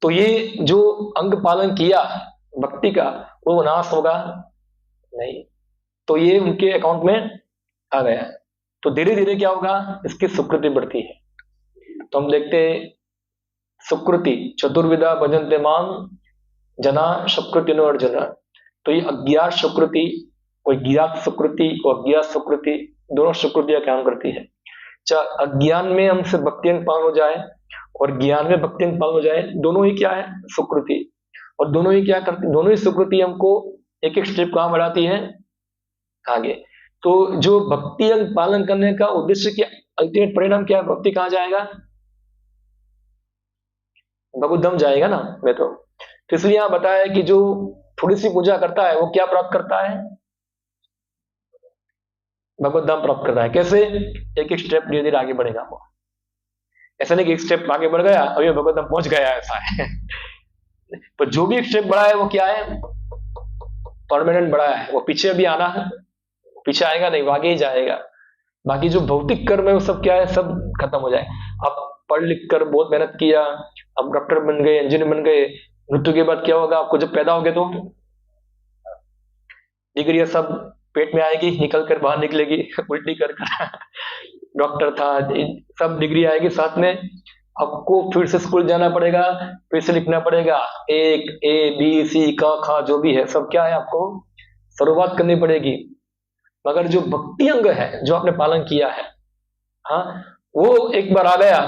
तो ये जो अंग पालन किया भक्ति का, वो नाश होगा नहीं, तो ये उनके अकाउंट में आ गया। तो धीरे धीरे क्या होगा, इसकी सुकृति बढ़ती है। तो हम देखते सुकृति चतुर्विधा भजन्ते माम जना सुकृति अर्जुन। तो ये अज्ञात सुकृति और ज्ञात सुकृति और अज्ञात सुकृति दोनों सुकृतियां काम करती है। चाहे अज्ञान में हमसे भक्ति अंग पालन हो जाए और ज्ञान में भक्ति अंग पालन हो जाए, दोनों ही क्या है, सुकृति। और दोनों ही क्या करती, दोनों ही सुकृति हमको एक एक स्टेप कहां बढ़ाती है, आगे। तो जो भक्ति अंग पालन करने का उद्देश्य क्या, अल्टीमेट परिणाम क्या है, भक्ति कहां जाएगा, भगवत धाम जाएगा ना मैं तो इसलिए यहां बताया कि जो थोड़ी सी पूजा करता है वो क्या प्राप्त करता है, भगवत धाम प्राप्त करता है। कैसे, एक एक स्टेप धीरे धीरे आगे बढ़ेगा वो। ऐसा नहीं कि एक स्टेप आगे बढ़ गया और ये भगवत धाम पहुंच गया, ऐसा है पर जो भी एक स्टेप बढ़ा है वो क्या है, परमानेंट बढ़ा है, वो पीछे अभी आना है, पीछे आएगा नहीं, वो आगे ही जाएगा। बाकी जो भौतिक कर्म है वो सब क्या है, सब खत्म हो जाए। आप पढ़ लिख कर बहुत मेहनत किया, आप डॉक्टर बन गए, इंजीनियर बन गए, मृत्यु के बाद क्या होगा, आपको जब पैदा हो गए तो डिग्री सब पेट में आएगी, निकल कर बाहर निकलेगी उल्टी कर डॉक्टर था, सब डिग्री आएगी साथ में, आपको फिर से स्कूल जाना पड़ेगा, फिर से लिखना पड़ेगा, एक A B C क ख जो भी है सब क्या है, आपको शुरुआत करनी पड़ेगी। मगर जो भक्ति अंग है जो आपने पालन किया है, हाँ, वो एक बार आ गया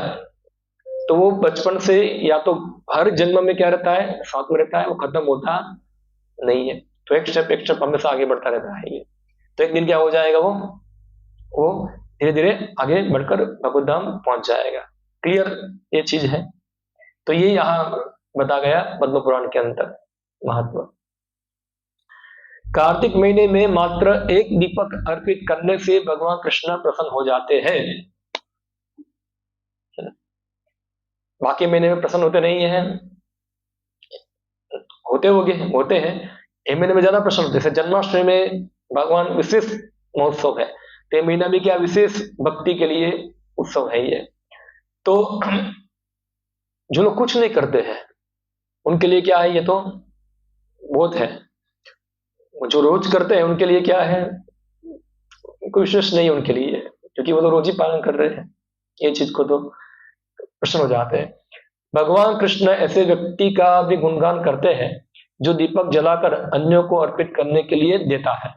तो वो बचपन से या तो हर जन्म में क्या रहता है, साथ में रहता है, वो खत्म होता नहीं है। तो एक स्टेप हमेशा आगे बढ़ता रहता है ये। तो एक दिन क्या हो जाएगा, वो धीरे धीरे आगे बढ़कर भगवत धाम पहुंच जाएगा। क्लियर ये चीज है। तो ये यहाँ बता गया पद्म पुराण के अंदर महत्व। कार्तिक महीने में मात्र एक दीपक अर्पित करने से भगवान कृष्ण प्रसन्न हो जाते हैं। बाकी महीने में प्रसन्न होते नहीं है, होते हैं, ये महीने में ज्यादा प्रसन्न होते हैं। जैसे जन्माष्टमी में भगवान विशेष महोत्सव है, तो ये महीना भी क्या विशेष भक्ति के लिए उत्सव है ये। तो जो लोग कुछ नहीं करते हैं उनके लिए क्या है, ये तो बहुत है। जो रोज करते हैं उनके लिए क्या है, कोई विशेष नहीं उनके लिए, क्योंकि वो तो रोज ही पालन कर रहे हैं, ये चीज को तो प्रसन्न हो जाते हैं। भगवान कृष्ण ऐसे व्यक्ति का भी गुणगान करते हैं जो दीपक जलाकर अन्यों को अर्पित करने के लिए देता है।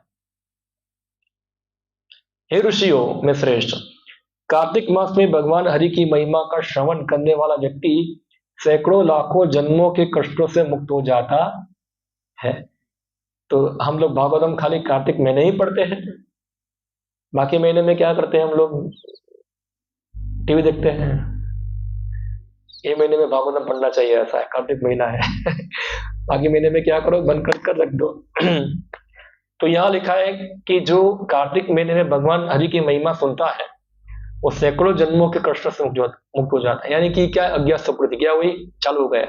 हे ऋषियों में श्रेष्ठ, कार्तिक मास में भगवान हरि की महिमा का श्रवण करने वाला व्यक्ति सैकड़ों लाखों जन्मों के कष्टों से मुक्त हो जाता है। तो हम लोग भागवतम खाली कार्तिक महीने ही पढ़ते हैं, बाकी महीने में क्या करते हैं, हम लोग टीवी देखते हैं। ये महीने में भागवतम पढ़ना चाहिए, ऐसा है, कार्तिक महीना है। बाकी महीने में क्या करो, बंद कर रख दो। तो यहाँ लिखा है कि जो कार्तिक महीने में भगवान हरि की महिमा सुनता है वो सैकड़ों जन्मों के कष्ट से मुक्त हो जाता है। यानी कि क्या, अज्ञात सुकृति क्या हुई, चालू हो गया।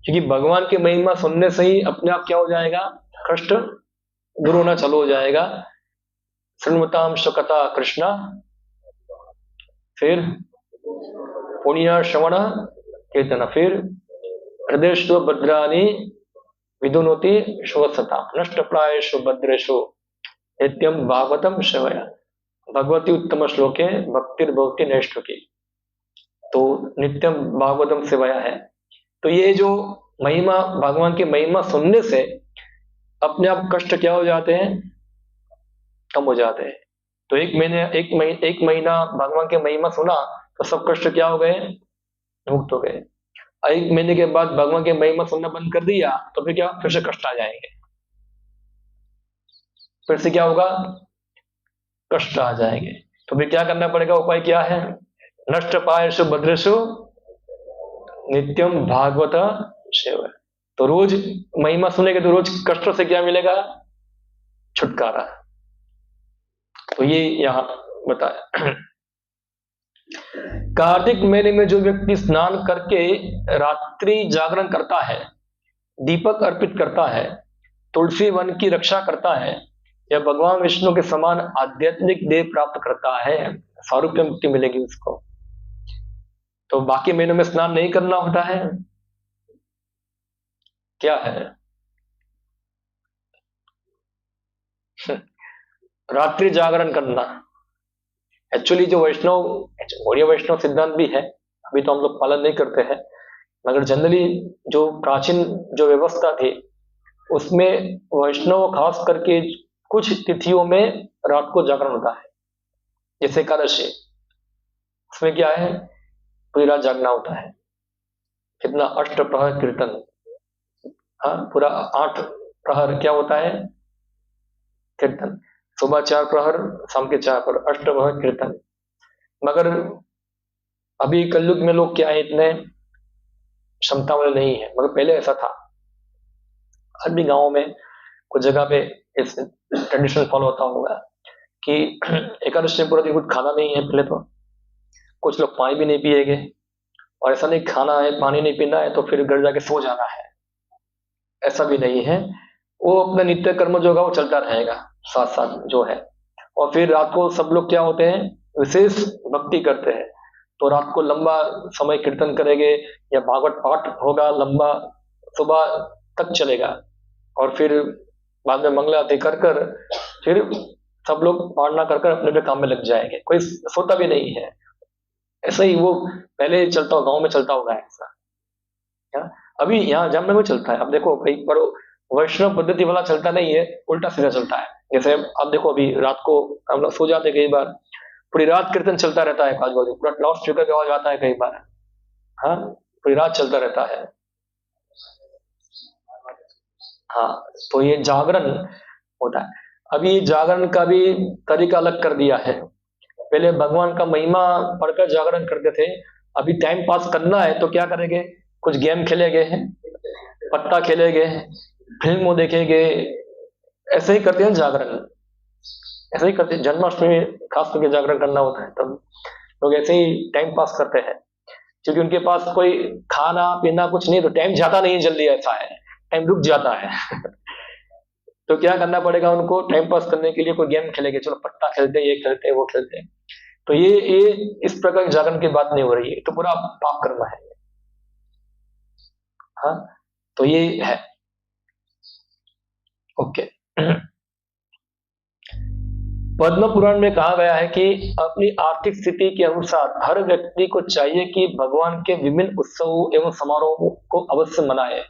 क्योंकि भगवान की महिमा सुनने से ही अपने आप क्या हो जाएगा, कष्ट दूर होना चालू हो जाएगा। श्रृणुताम शकता कृष्णा, फिर पुण्य श्रवण कीर्तन, फिर हृदयेषु भद्राणि विदुनोति श्वसता नष्ट प्रायेषु भद्रेषु नित्यम भागवतम श्रवय भगवती उत्तम श्लोके भक्तिर्भवति नैष्ठुकी। तो नित्यम भागवतम सेवया है। तो ये जो महिमा, भगवान की महिमा सुनने से अपने आप कष्ट क्या हो जाते हैं, कम हो जाते हैं। तो एक महीना भगवान की महिमा सुना तो सब कष्ट क्या हो गए, मुक्त हो गए। एक महीने के बाद भगवान की महिमा सुनना बंद कर दिया तो फिर क्या, फिर से कष्ट आ जाएंगे, फिर से क्या होगा, कष्ट आ जाएंगे। तो फिर क्या करना पड़ेगा, उपाय क्या है, नष्ट पायेषु भद्रेषु नित्यम भागवत सेवा। तो रोज महिमा सुनेंगे तो रोज कष्टों से क्या मिलेगा, छुटकारा। तो ये यहां बताया। कार्तिक महीने में जो व्यक्ति स्नान करके रात्रि जागरण करता है, दीपक अर्पित करता है, तुलसी वन की रक्षा करता है, या भगवान विष्णु के समान आध्यात्मिक देह प्राप्त करता है, सारूप्य मुक्ति मिलेगी उसको। तो बाकी महीनों में स्नान नहीं करना होता है, क्या है, रात्रि जागरण करना। एक्चुअली जो गौड़ीय वैष्णव सिद्धांत भी है, अभी तो हम लोग पालन नहीं करते हैं, मगर जनरली जो प्राचीन जो व्यवस्था थी उसमें वैष्णव खास करके कुछ तिथियों में रात को जागरण होता है। जैसे एकादशी, उसमें क्या है, पूरी रात जागना होता है। कितना, 8 प्रहर कीर्तन, हाँ, पूरा 8 प्रहर क्या होता है, कीर्तन। सुबह 4 प्रहर, शाम के 4 प्रहर, 8 प्रहर कीर्तन। मगर अभी कलयुग में लोग क्या है, इतने क्षमता वाले नहीं है, मगर पहले ऐसा था। हर भी गाँव में कुछ जगह पे इस ट्रेडिशन फॉलो होता होगा कि एकादशी में पूरा दिन कुछ खाना नहीं है। पहले तो कुछ लोग पानी भी नहीं पिएंगे, और ऐसा नहीं खाना है पानी नहीं पीना है तो फिर घर जाके सो जाना है, ऐसा भी नहीं है। वो अपना नित्य कर्म जो होगा वो चलता रहेगा साथ साथ जो है। और फिर रात को सब लोग क्या होते हैं, विशेष भक्ति करते हैं, तो रात को लंबा समय कीर्तन करेंगे या भागवत पाठ होगा लंबा, सुबह तक चलेगा। और फिर बाद में मंगला आरती कर फिर सब लोग प्रार्थना कर कर अपने अपने काम में लग जाएंगे, कोई सोता भी नहीं है। ऐसा ही वो पहले चलता गांव में चलता होगा ऐसा, क्या अभी यहाँ जामनगर में चलता है। अब देखो भाई, पर वैष्णव पद्धति वाला चलता नहीं है, उल्टा सीधा चलता है। जैसे अब देखो, अभी रात को हम लोग सो जाते कई बार, पूरी रात कीर्तन चलता रहता है, आजू बाजू पूरा लाउड स्पीकर की आवाज आता है कई बार। हाँ, पूरी रात चलता रहता है। हाँ, तो ये जागरण होता है। अभी ये जागरण का भी तरीका अलग कर दिया है। पहले भगवान का महिमा पढ़कर जागरण करते थे, अभी टाइम पास करना है तो क्या करेंगे, कुछ गेम खेलेंगे, पत्ता खेलेंगे, फिल्म देखेंगे, ऐसे ही करते हैं जागरण। ऐसे ही करते, जन्माष्टमी में खास करके जागरण करना होता है, तब लोग ऐसे ही टाइम पास करते हैं, क्योंकि उनके पास कोई खाना पीना कुछ नहीं, तो टाइम जाता नहीं जल्दी, ऐसा है, टाइम रुक जाता है। तो क्या करना पड़ेगा उनको, टाइम पास करने के लिए कोई गेम खेलेंगे, चलो पत्ता खेलते हैं, ये खेलते हैं, वो खेलते हैं। तो ये इस प्रकार की जागरण की बात नहीं हो रही है, तो पूरा पाप कर्म है। हाँ, तो ये है। ओके। पद्म पुराण में कहा गया है कि अपनी आर्थिक स्थिति के अनुसार हर व्यक्ति को चाहिए कि भगवान के विभिन्न उत्सवों एवं समारोहों को अवश्य मनाए।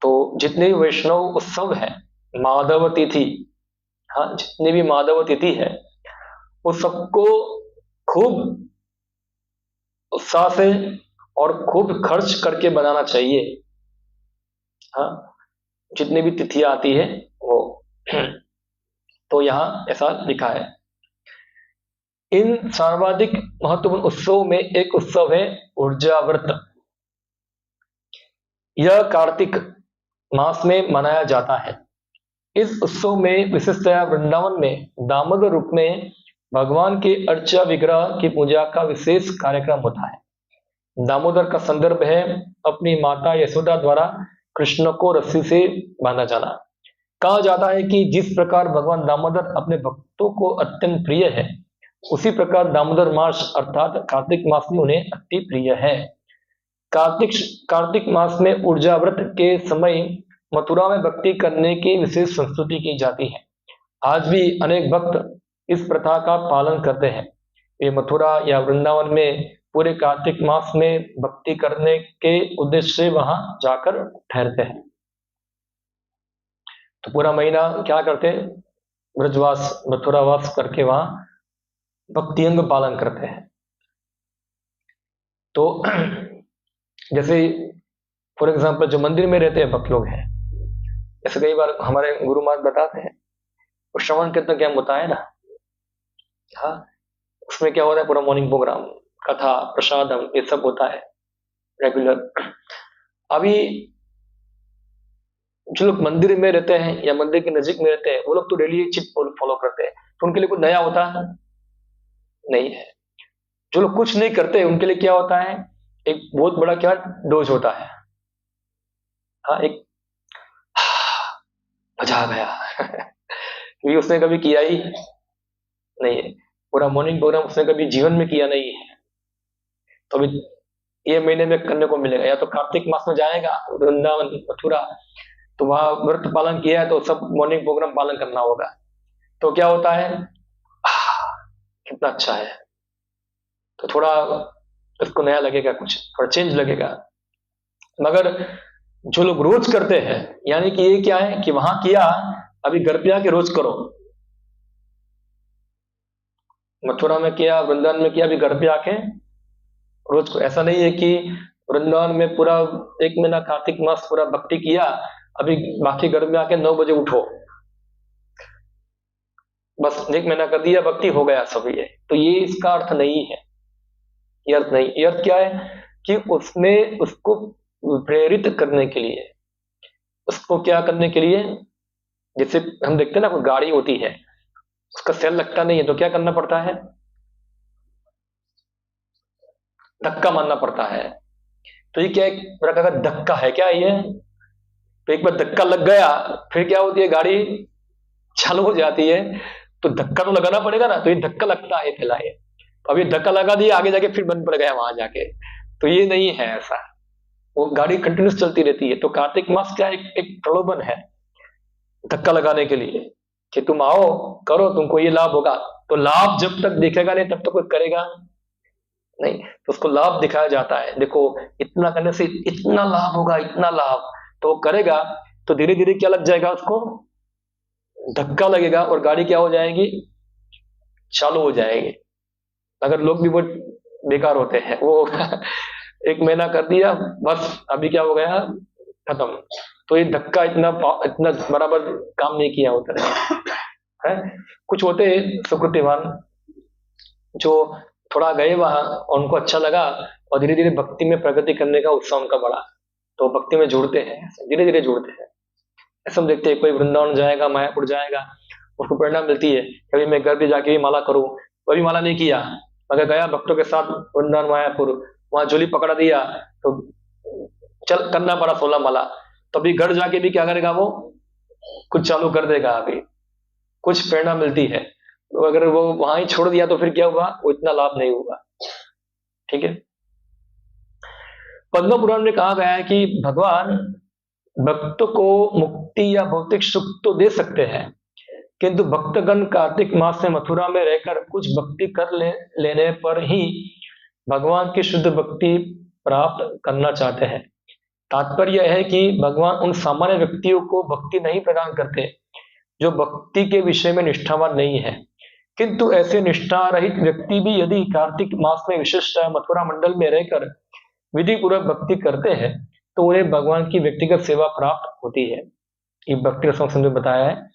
तो जितने भी वैष्णव उत्सव है, माधव तिथि, हाँ, जितनी भी माधव तिथि है, उस सबको खूब उत्साह से और खूब खर्च करके बनाना चाहिए। हाँ, जितनी भी तिथियां आती है वो। तो यहां ऐसा लिखा है। इन सर्वाधिक महत्वपूर्ण उत्सव में एक उत्सव है ऊर्जा व्रत। यह कार्तिक मास में मनाया जाता है। इस उत्सव में विशेषतया वृंदावन में दामोदर रूप में भगवान के अर्चा विग्रह की पूजा का विशेष कार्यक्रम होता है। दामोदर का संदर्भ है अपनी माता यशोदा द्वारा कृष्ण को रस्सी से बांधा जाना। कहा जाता है कि जिस प्रकार भगवान दामोदर अपने भक्तों को अत्यंत प्रिय है, उसी प्रकार दामोदर मास अर्थात कार्तिक मास में उन्हें अति प्रिय है। कार्तिक मास में ऊर्जा व्रत के समय मथुरा में भक्ति करने की विशेष संस्कृति की जाती है। आज भी अनेक भक्त इस प्रथा का पालन करते हैं। वे मथुरा या वृंदावन में पूरे कार्तिक मास में भक्ति करने के उद्देश्य से वहां जाकर ठहरते हैं। तो पूरा महीना क्या करते हैं, ब्रजवास मथुरावास करके वहां भक्ति अंग पालन करते हैं। तो जैसे फॉर एग्जाम्पल जो मंदिर में रहते हैं भक्त लोग हैं, जैसे कई बार हमारे गुरु महाराज बताते हैं, वो श्रवण कीर्तन कैंप होता है ना, हाँ, उसमें क्या होता है, पूरा मॉर्निंग प्रोग्राम, कथा, प्रसादम, ये सब होता है रेगुलर। अभी जो लोग मंदिर में रहते हैं या मंदिर के नजीक में रहते हैं, वो लोग तो डेली ये चीज फॉलो करते हैं, तो उनके लिए कुछ नया होता है नहीं है। जो लोग कुछ नहीं करते उनके लिए क्या होता है, एक बहुत बड़ा क्या डोज होता है। हाँ, एक मजा आ गया क्योंकि उसने कभी किया ही नहीं है, पूरा मॉर्निंग प्रोग्राम उसने कभी जीवन में किया नहीं है। तो अभी ये महीने में करने को मिलेगा, या तो कार्तिक मास में जाएगा वृंदावन मथुरा, तो वहां व्रत पालन किया है तो सब मॉर्निंग प्रोग्राम पालन करना होगा। तो क्या होता है, कितना अच्छा है, तो थोड़ा उसको नया लगेगा, कुछ थोड़ा चेंज लगेगा। मगर जो लोग रोज करते हैं, यानी कि ये क्या है कि वहां किया, अभी घर पे आके रोज करो, मथुरा में किया, वृंदावन में किया, अभी घर पे आके रोज को। ऐसा नहीं है कि वृंदावन में पूरा एक महीना कार्तिक मास पूरा भक्ति किया, अभी बाकी घर में आके 9 बजे उठो, बस एक महीना कर दिया, भक्ति हो गया सब। ये तो ये इसका अर्थ नहीं है, ये अर्थ नहीं। ये अर्थ क्या है कि उसमें उसको प्रेरित करने के लिए, उसको क्या करने के लिए, जैसे हम देखते हैं ना कोई गाड़ी होती है, उसका सेल लगता नहीं है तो क्या करना पड़ता है, धक्का मारना पड़ता है। तो ये क्या एक प्रकार का धक्का है क्या ये, तो एक बार धक्का लग गया फिर क्या होती है, गाड़ी चालू हो जाती है। तो धक्का तो लगाना पड़ेगा ना, तो ये धक्का लगता है पहला ये, तो अभी धक्का लगा दिया, आगे जाके फिर बंद पड़ गया वहां जाके, तो ये नहीं है ऐसा, वो गाड़ी कंटिन्यूस चलती रहती है। तो कार्तिक मास क्या एक प्रलोभन है धक्का लगाने के लिए, कि तुम आओ करो, तुमको ये लाभ होगा। तो लाभ जब तक दिखेगा नहीं तब तक कोई करेगा नहीं। तो उसको लाभ दिखाया जाता है, देखो इतना करने से इतना लाभ होगा, इतना लाभ, तो वो करेगा। तो धीरे धीरे क्या लग जाएगा, उसको धक्का लगेगा और गाड़ी क्या हो जाएगी, चालू हो जाएगी। अगर लोग भी बहुत बेकार होते हैं, वो 1 महीना कर दिया बस, अभी क्या हो गया, खत्म। तो ये धक्का इतना इतना बराबर काम नहीं किया होता है। कुछ होते हैं सुकृतिवान जो थोड़ा गए वहां और उनको अच्छा लगा और धीरे धीरे भक्ति में प्रगति करने का उत्साह उनका बढ़ा, तो भक्ति में जुड़ते हैं, धीरे धीरे जुड़ते हैं। ऐसा हम देखते हैं, कोई वृंदावन जाएगा, मायापुर जाएगा, उसको प्रेरणा मिलती है कभी मैं घर भी जाके भी माला करूं, कभी माला नहीं किया, मगर गया भक्तों के साथ वृंदावन मायापुर, वहां झोली पकड़ा दिया तो चल करना पड़ा 16 माला। तो अभी घर जाके भी क्या करेगा, वो कुछ चालू कर देगा, अभी कुछ प्रेरणा मिलती है। तो अगर वो वहां ही छोड़ दिया तो फिर क्या हुआ, वो इतना लाभ नहीं हुआ। ठीक है, पद्म पुराण में कहा गया है कि भगवान भक्त को मुक्ति या भौतिक सुख तो दे सकते हैं, किंतु भक्तगण कार्तिक मास में मथुरा में रहकर कुछ भक्ति कर लेने पर ही भगवान की शुद्ध भक्ति प्राप्त करना चाहते हैं। तात्पर्य यह है कि भगवान उन सामान्य व्यक्तियों को भक्ति नहीं प्रदान करते जो भक्ति के विषय में निष्ठावान नहीं है, किंतु ऐसे निष्ठा रहित व्यक्ति भी यदि कार्तिक मास में विशिष्ट मथुरा मंडल में रहकर विधि पूर्वक भक्ति करते हैं तो उन्हें भगवान की व्यक्तिगत सेवा प्राप्त होती है। ये भक्ति रसों में बताया है।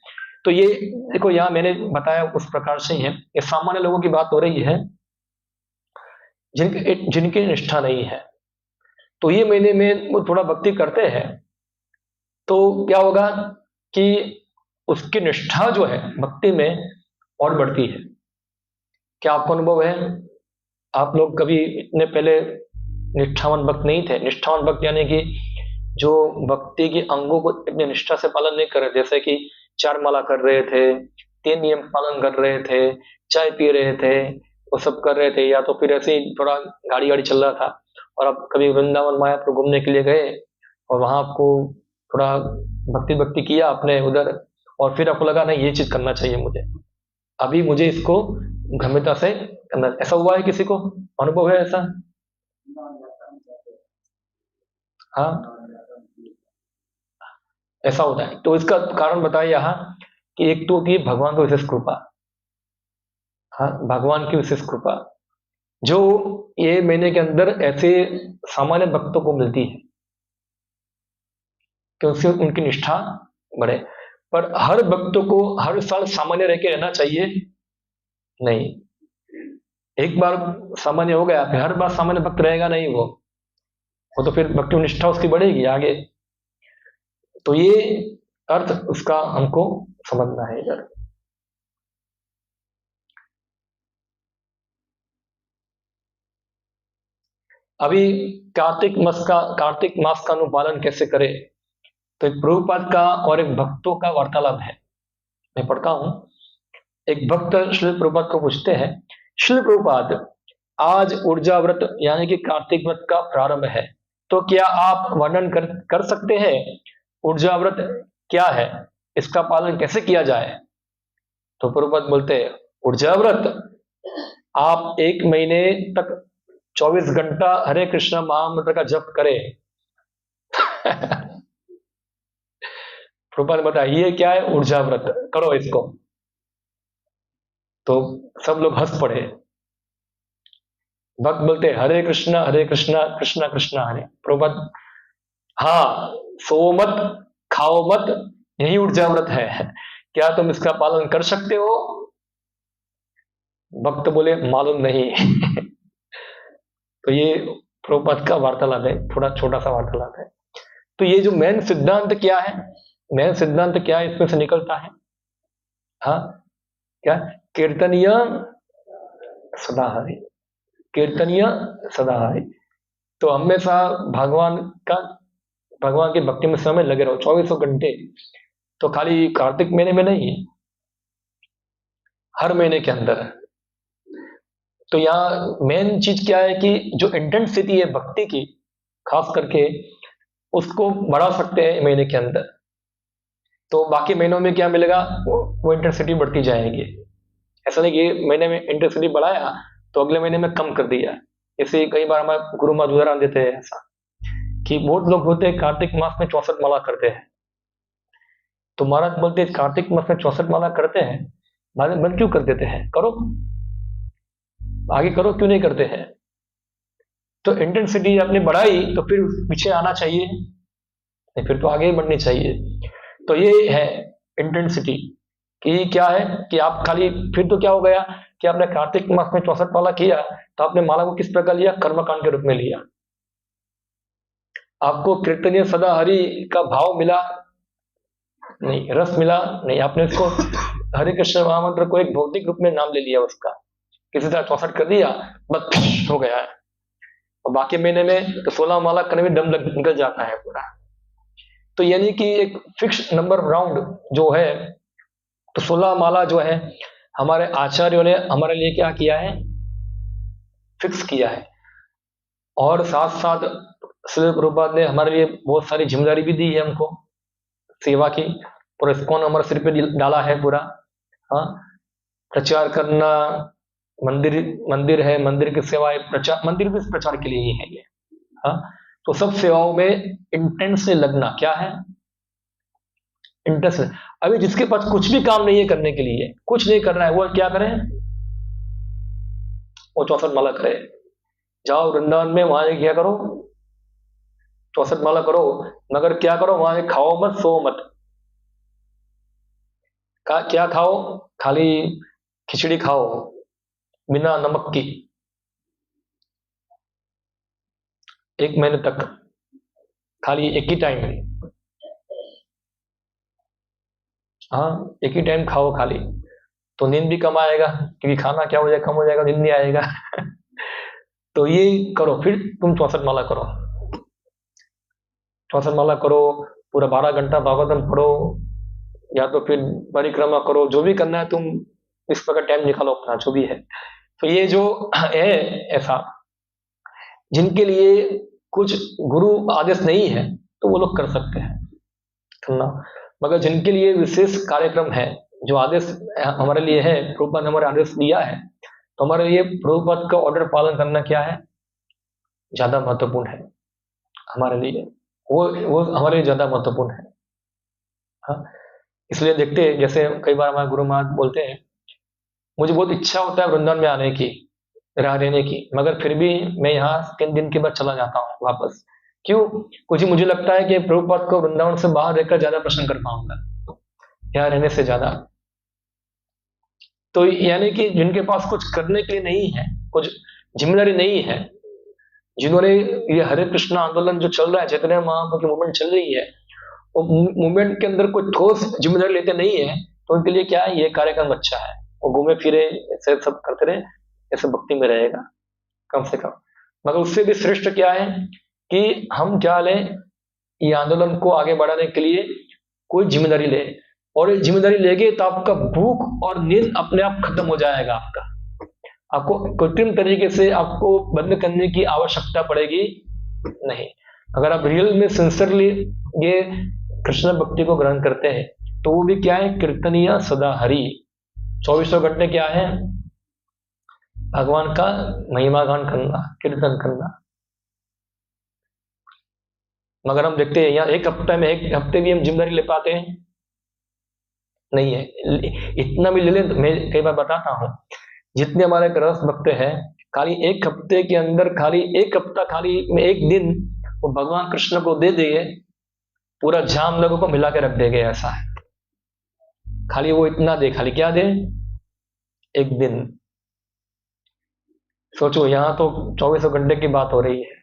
तो ये देखो, यहाँ मैंने बताया उस प्रकार से ही है, ये सामान्य लोगों की बात हो रही है जिनकी निष्ठा नहीं है। तो ये महीने में वो थोड़ा भक्ति करते हैं तो क्या होगा कि उसकी निष्ठा जो है भक्ति में और बढ़ती है। क्या आपको अनुभव है, आप लोग कभी इतने पहले निष्ठावान भक्त नहीं थे? निष्ठावान भक्त यानी कि जो भक्ति के अंगों को अपनी निष्ठा से पालन नहीं कर रहे, जैसे कि 4 माला कर रहे थे, 3 नियम पालन कर रहे थे, चाय पी रहे थे, वो सब कर रहे थे, या तो फिर ऐसे ही थोड़ा गाड़ी गाड़ी चल रहा था और आप कभी वृंदावन मायापुर घूमने के लिए गए और वहां आपको थोड़ा भक्ति भक्ति किया आपने उधर, और फिर आपको लगा नहीं ये चीज करना चाहिए मुझे, अभी मुझे इसको गंभीरता से करना। ऐसा हुआ है किसी को, अनुभव है ऐसा? हाँ, ऐसा होता है। तो इसका कारण बताया यहाँ कि एक तो की भगवान की विशेष कृपा, हाँ भगवान की विशेष कृपा जो ये महीने के अंदर ऐसे सामान्य भक्तों को मिलती है कि उससे उनकी निष्ठा बढ़े। पर हर भक्तों को हर साल सामान्य रह के रहना चाहिए नहीं, एक बार सामान्य हो गया फिर हर बार सामान्य भक्त रहेगा नहीं, वो तो फिर भक्ति निष्ठा उसकी बढ़ेगी आगे। तो ये अर्थ उसका हमको समझना है इधर। अभी कार्तिक मास का अनुपालन कैसे करें, तो एक प्रभुपाद का और एक भक्तों का वार्तालाप है, मैं पढ़ता हूं। एक भक्त श्री प्रभुपाद को पूछते हैं, श्री प्रभुपाद आज ऊर्जा व्रत यानी कि कार्तिक व्रत का प्रारंभ है, तो क्या आप वर्णन कर सकते हैं ऊर्जा व्रत क्या है, इसका पालन कैसे किया जाए? तो प्रभुपाद बोलते हैं, ऊर्जा व्रत आप 1 महीने तक 24 घंटा हरे कृष्ण महामंत्र का जप करें। प्रभुपाद बताइए क्या है ऊर्जा व्रत, करो इसको। तो सब लोग हंस पड़े। भक्त बोलते हरे कृष्णा कृष्णा कृष्णा हरे। प्रभुपाद, हाँ सो मत खाओ मत, यही ऊर्जा व्रत है, क्या तुम इसका पालन कर सकते हो? भक्त बोले मालूम नहीं। तो ये प्रभुपाद का वार्तालाप है, थोड़ा छोटा सा वार्तालाप है। तो ये जो मेन सिद्धांत क्या है, मेन सिद्धांत क्या है इसमें से निकलता है, हाँ क्या, कीर्तनीय सदा हरि, कीर्तनीय सदा हरि। तो हमेशा भगवान की भक्ति में समय लगे रहो 24 घंटे। तो खाली कार्तिक महीने में नहीं, हर महीने के अंदर। तो यहाँ मेन चीज क्या है कि जो इंटेंसिटी है भक्ति की, खास करके उसको बढ़ा सकते हैं महीने के अंदर। तो बाकी महीनों में क्या मिलेगा, वो इंटेंसिटी बढ़ती जाएगी। ऐसा नहीं कि ये महीने में इंटेंसिटी बढ़ाया तो अगले महीने में कम कर दिया। इसे कई बार हमारे गुरु महाराज उदाहरण देते हैं ऐसा, कि बहुत लोग होते हैं कार्तिक मास में 64 माला करते हैं, तो महाराज बोलते हैं कार्तिक मास में 64 माला करते हैं, बाद में बंद क्यों कर देते हैं, करो आगे करो, क्यों नहीं करते हैं। तो इंटेंसिटी आपने बढ़ाई तो फिर पीछे आना चाहिए, नहीं फिर तो आगे ही बढ़नी चाहिए। तो ये है इंटेंसिटी कि क्या है कि आप खाली, फिर तो क्या हो गया कि आपने कार्तिक मास में 64 माला किया, तो आपने माला को किस प्रकार लिया, कर्मकांड के रूप में लिया। आपको कीर्तनीय सदा हरि का भाव मिला नहीं, रस मिला नहीं, आपने उसको हरे कृष्ण महामंत्र को एक भौतिक रूप में नाम ले लिया उसका, किसी तरह 64 कर दिया, बस हो गया है। और बाकी महीने में तो 16 माला करने में दम निकल जाता है पूरा। तो यानी कि एक फिक्स नंबर राउंड जो है, तो 16 माला जो है हमारे आचार्यों ने हमारे लिए क्या किया है, फिक्स किया है। और साथ साथ श्री प्रभुपाद ने हमारे लिए बहुत सारी जिम्मेदारी भी दी है हमको, सेवा की, पूरा इस्कॉन हमारे सिर पे डाला है पूरा। हाँ, प्रचार करना, मंदिर मंदिर है, मंदिर की सेवा है, प्रचार, मंदिर भी प्रचार के लिए ही है ये। हाँ, तो सब सेवाओं में इंटेंस से लगना, क्या है इंटेंस। अभी जिसके पास कुछ भी काम नहीं है करने के लिए, कुछ नहीं करना है, वो क्या करे, वो 64 माला करे। जाओ वृंदावन में, वहां क्या करो, 64 माला करो, मगर क्या करो, वहां खाओ मत, सो मत। क्या खाओ, खाली खिचड़ी खाओ बिना नमक की, 1 महीने तक, खाली एक ही टाइम। हाँ, एक ही टाइम खाओ खाली, तो नींद भी कम आएगा, क्योंकि खाना क्या हो जाएगा, कम हो जाएगा, नींद नहीं आएगा। तो ये करो, फिर तुम 64 माला करो, 64 माला करो, पूरा 12 घंटा भागवतम पढ़ो, या तो फिर परिक्रमा करो, जो भी करना है तुम इस प्रकार टाइम निकालो अपना, जो भी है। तो ये जो है ऐसा, जिनके लिए कुछ गुरु आदेश नहीं है तो वो लोग कर सकते हैं करना, मगर जिनके लिए विशेष कार्यक्रम है, जो आदेश हमारे लिए है, प्रभुपाद ने हमारे आदेश दिया है, तो हमारे लिए प्रभुपाद का ऑर्डर पालन करना क्या है, ज्यादा महत्वपूर्ण है हमारे लिए, वो हमारे लिए ज्यादा महत्वपूर्ण है। हाँ, इसलिए देखते हैं, जैसे कई बार हमारे गुरु महाराज बोलते हैं, मुझे बहुत इच्छा होता है वृंदावन में आने की, रह रहने की, मगर फिर भी मैं यहाँ 3 दिन के बाद चला जाता हूँ वापस। क्यों? कुछ मुझे लगता है कि प्रभुपाद को वृंदावन से बाहर रहकर ज्यादा प्रसन्न कर पाऊंगा यहाँ रहने से ज्यादा। तो यानी कि जिनके पास कुछ करने के लिए नहीं है, कुछ जिम्मेदारी नहीं है, जिन्होंने ये हरे कृष्ण आंदोलन जो चल रहा है, चैतन्य महाप्रभु की मूवमेंट चल रही है, वो मूवमेंट के अंदर कोई ठोस जिम्मेदारी लेते नहीं है, तो उनके लिए क्या है, ये कार्यक्रम अच्छा है, वो घूमे फिरे ऐसे सब करते रहे, ऐसे भक्ति में रहेगा कम से कम। मगर उससे भी श्रेष्ठ क्या है कि हम क्या लें, ये आंदोलन को आगे बढ़ाने के लिए कोई जिम्मेदारी ले, और ये जिम्मेदारी लेंगे तो आपका भूख और नींद अपने आप खत्म हो जाएगा आपका, आपको कृत्रिम तरीके से आपको बंद करने की आवश्यकता पड़ेगी नहीं। अगर आप रियल में सिंसियरली ये कृष्ण भक्ति को ग्रहण करते हैं, तो वो भी क्या है, कीर्तनीय सदा हरि, 24 घंटे क्या है, भगवान का महिमा गान करना, कीर्तन करना। मगर हम देखते हैं यहाँ एक हफ्ते भी हम जिम्मेदारी ले पाते हैं नहीं है। इतना भी ले लें, मैं कई बार बताता हूँ, जितने हमारे रस भक्त हैं, खाली 1 हफ्ते के अंदर, खाली 1 हफ्ता, खाली में 1 दिन वो भगवान कृष्ण को दे दिए, पूरा जाम लोगों को मिला के रख देंगे, ऐसा है। खाली वो इतना दे, खाली क्या दे, 1 दिन। सोचो, यहाँ तो 24 घंटे की बात हो रही है।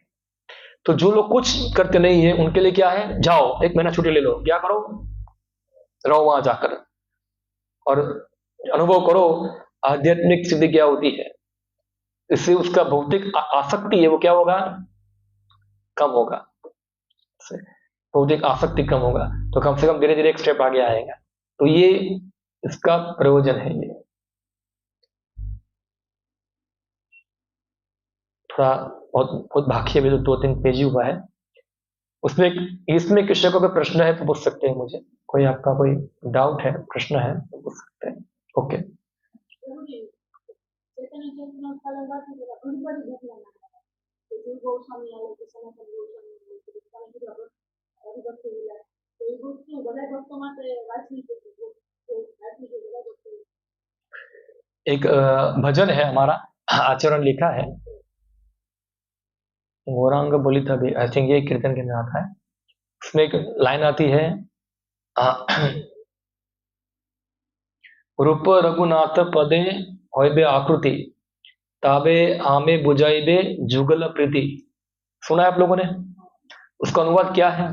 तो जो लोग कुछ करते नहीं है, उनके लिए क्या है, जाओ 1 महीना छुट्टी ले लो, क्या करो, रहो वहां जाकर और अनुभव करो आध्यात्मिक सिद्धि क्या होती है। इससे उसका भौतिक आसक्ति है वो क्या होगा, कम होगा, भौतिक आसक्ति कम होगा, तो कम से कम धीरे धीरे एक स्टेप आगे आएगा। तो ये इसका प्रयोजन है। ये थोड़ा बहुत बहुत बाकी अभी तो 2-3 पेज ही हुआ है, उसमें इसमें किसी को कोई प्रश्न है तो पूछ सकते हैं मुझे, कोई आपका कोई डाउट है, प्रश्न है तो पूछ सकते हैं। ओके। एक भजन है हमारा, आचरण लिखा है, गौरांग बोली था भी, आई थिंक ये कीर्तन के अंदर आता है। उसमें एक लाइन आती है, रूप रघुनाथ पदे होइबे आकृति, ताबे आमे बुझाइबे जुगल प्रीति। सुना है आप लोगों ने? उसका अनुवाद क्या है?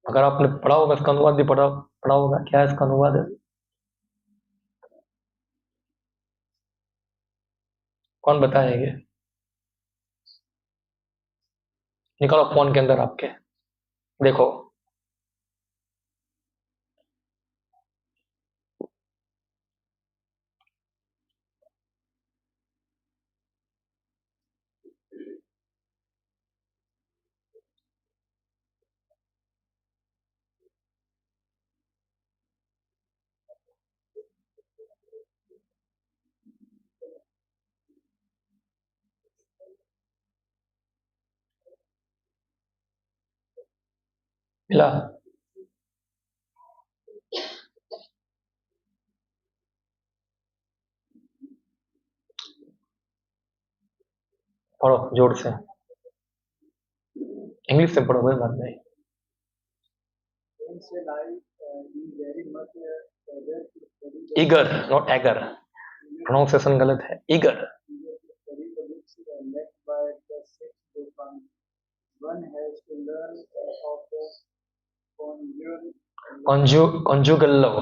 अगर आपने पढ़ा होगा इसका अनुवाद भी पढ़ा पढ़ा होगा, क्या है इसका अनुवाद? कौन बताएंगे? निकालो फोन के अंदर आपके, देखो। मिला? पढ़ो जोर से, इंग्लिश से पढ़ो, कोई बात नहीं। ईगर, नॉट एगर, प्रोनाउंसिएशन गलत है, ईगर। conjugal love.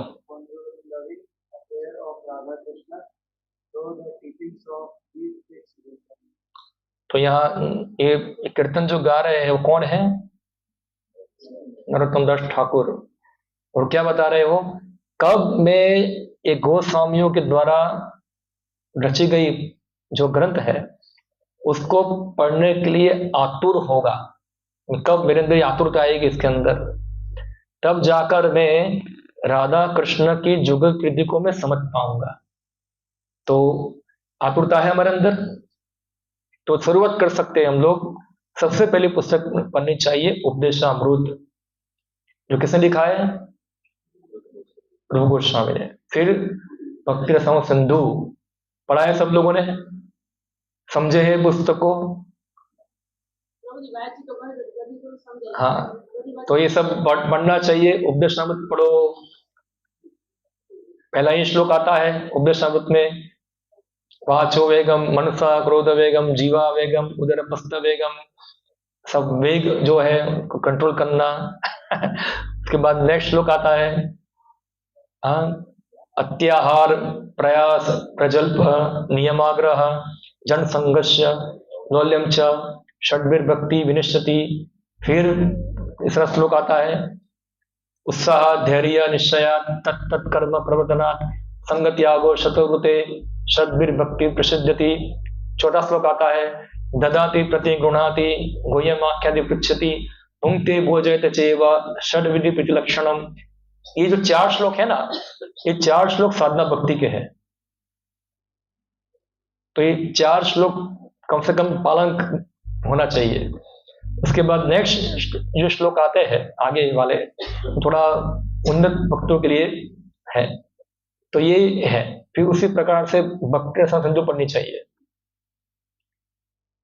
तो यहाँ ये कीर्तन जो गा रहे हैं वो कौन है? नरोत्तम दास ठाकुर। और क्या बता रहे हो? कब मैं एक गोस्वामियों के द्वारा रची गई जो ग्रंथ है उसको पढ़ने के लिए आतुर होगा, कब मेरे अंदर आतुरता आएगी इसके अंदर, तब जाकर मैं राधा कृष्ण की जुगल कृति को मैं समझ पाऊंगा। तो आतुरता है हमारे अंदर, तो शुरुआत कर सकते हैं हम लोग। सबसे पहली पुस्तक पढ़नी चाहिए उपदेशामृत, जो किसने लिखा है? रूप गोस्वामी ने। फिर भक्ति रसायन सिंधु पढ़ा है सब लोगों ने, समझे है पुस्तक को? हाँ, तो ये सब पढ़ना चाहिए। उपदेशामृत पढ़ो। पहला ही श्लोक आता है उपदेशामृत में, वाचो वेगम मनसा क्रोध वेगम जीवा वेगम उदरपस्थ वेगम, सब वेग जो है कंट्रोल करना। उसके बाद नेक्स्ट श्लोक आता है, अत्याहार प्रयास प्रजल्प नियमाग्रह जन संघर्ष नौल्यम च षड्भिर्भक्ति विनिश्चति। फिर तीसरा श्लोक आता है, उत्साह धैर्य निश्चया तत्तत्कर्म प्रवर्तनात् संगत्यागो शतवृते षड्भिर्भक्ति प्रसिद्धति। चौथा श्लोक आता है, ददाति प्रति गृणाति गुह्यमाख्यादि पृच्छति भुंक्ते भोजयते चैव षड्विधि प्रतिलक्षणम। ये जो 4 श्लोक है ना, ये 4 श्लोक साधना भक्ति के हैं। तो ये 4 श्लोक कम से कम पालन होना चाहिए। उसके बाद नेक्स्ट जो श्लोक आते हैं आगे वाले, थोड़ा उन्नत भक्तों के लिए है, तो ये है। फिर उसी प्रकार से भक्ति रसायन सिंधु पढ़नी चाहिए।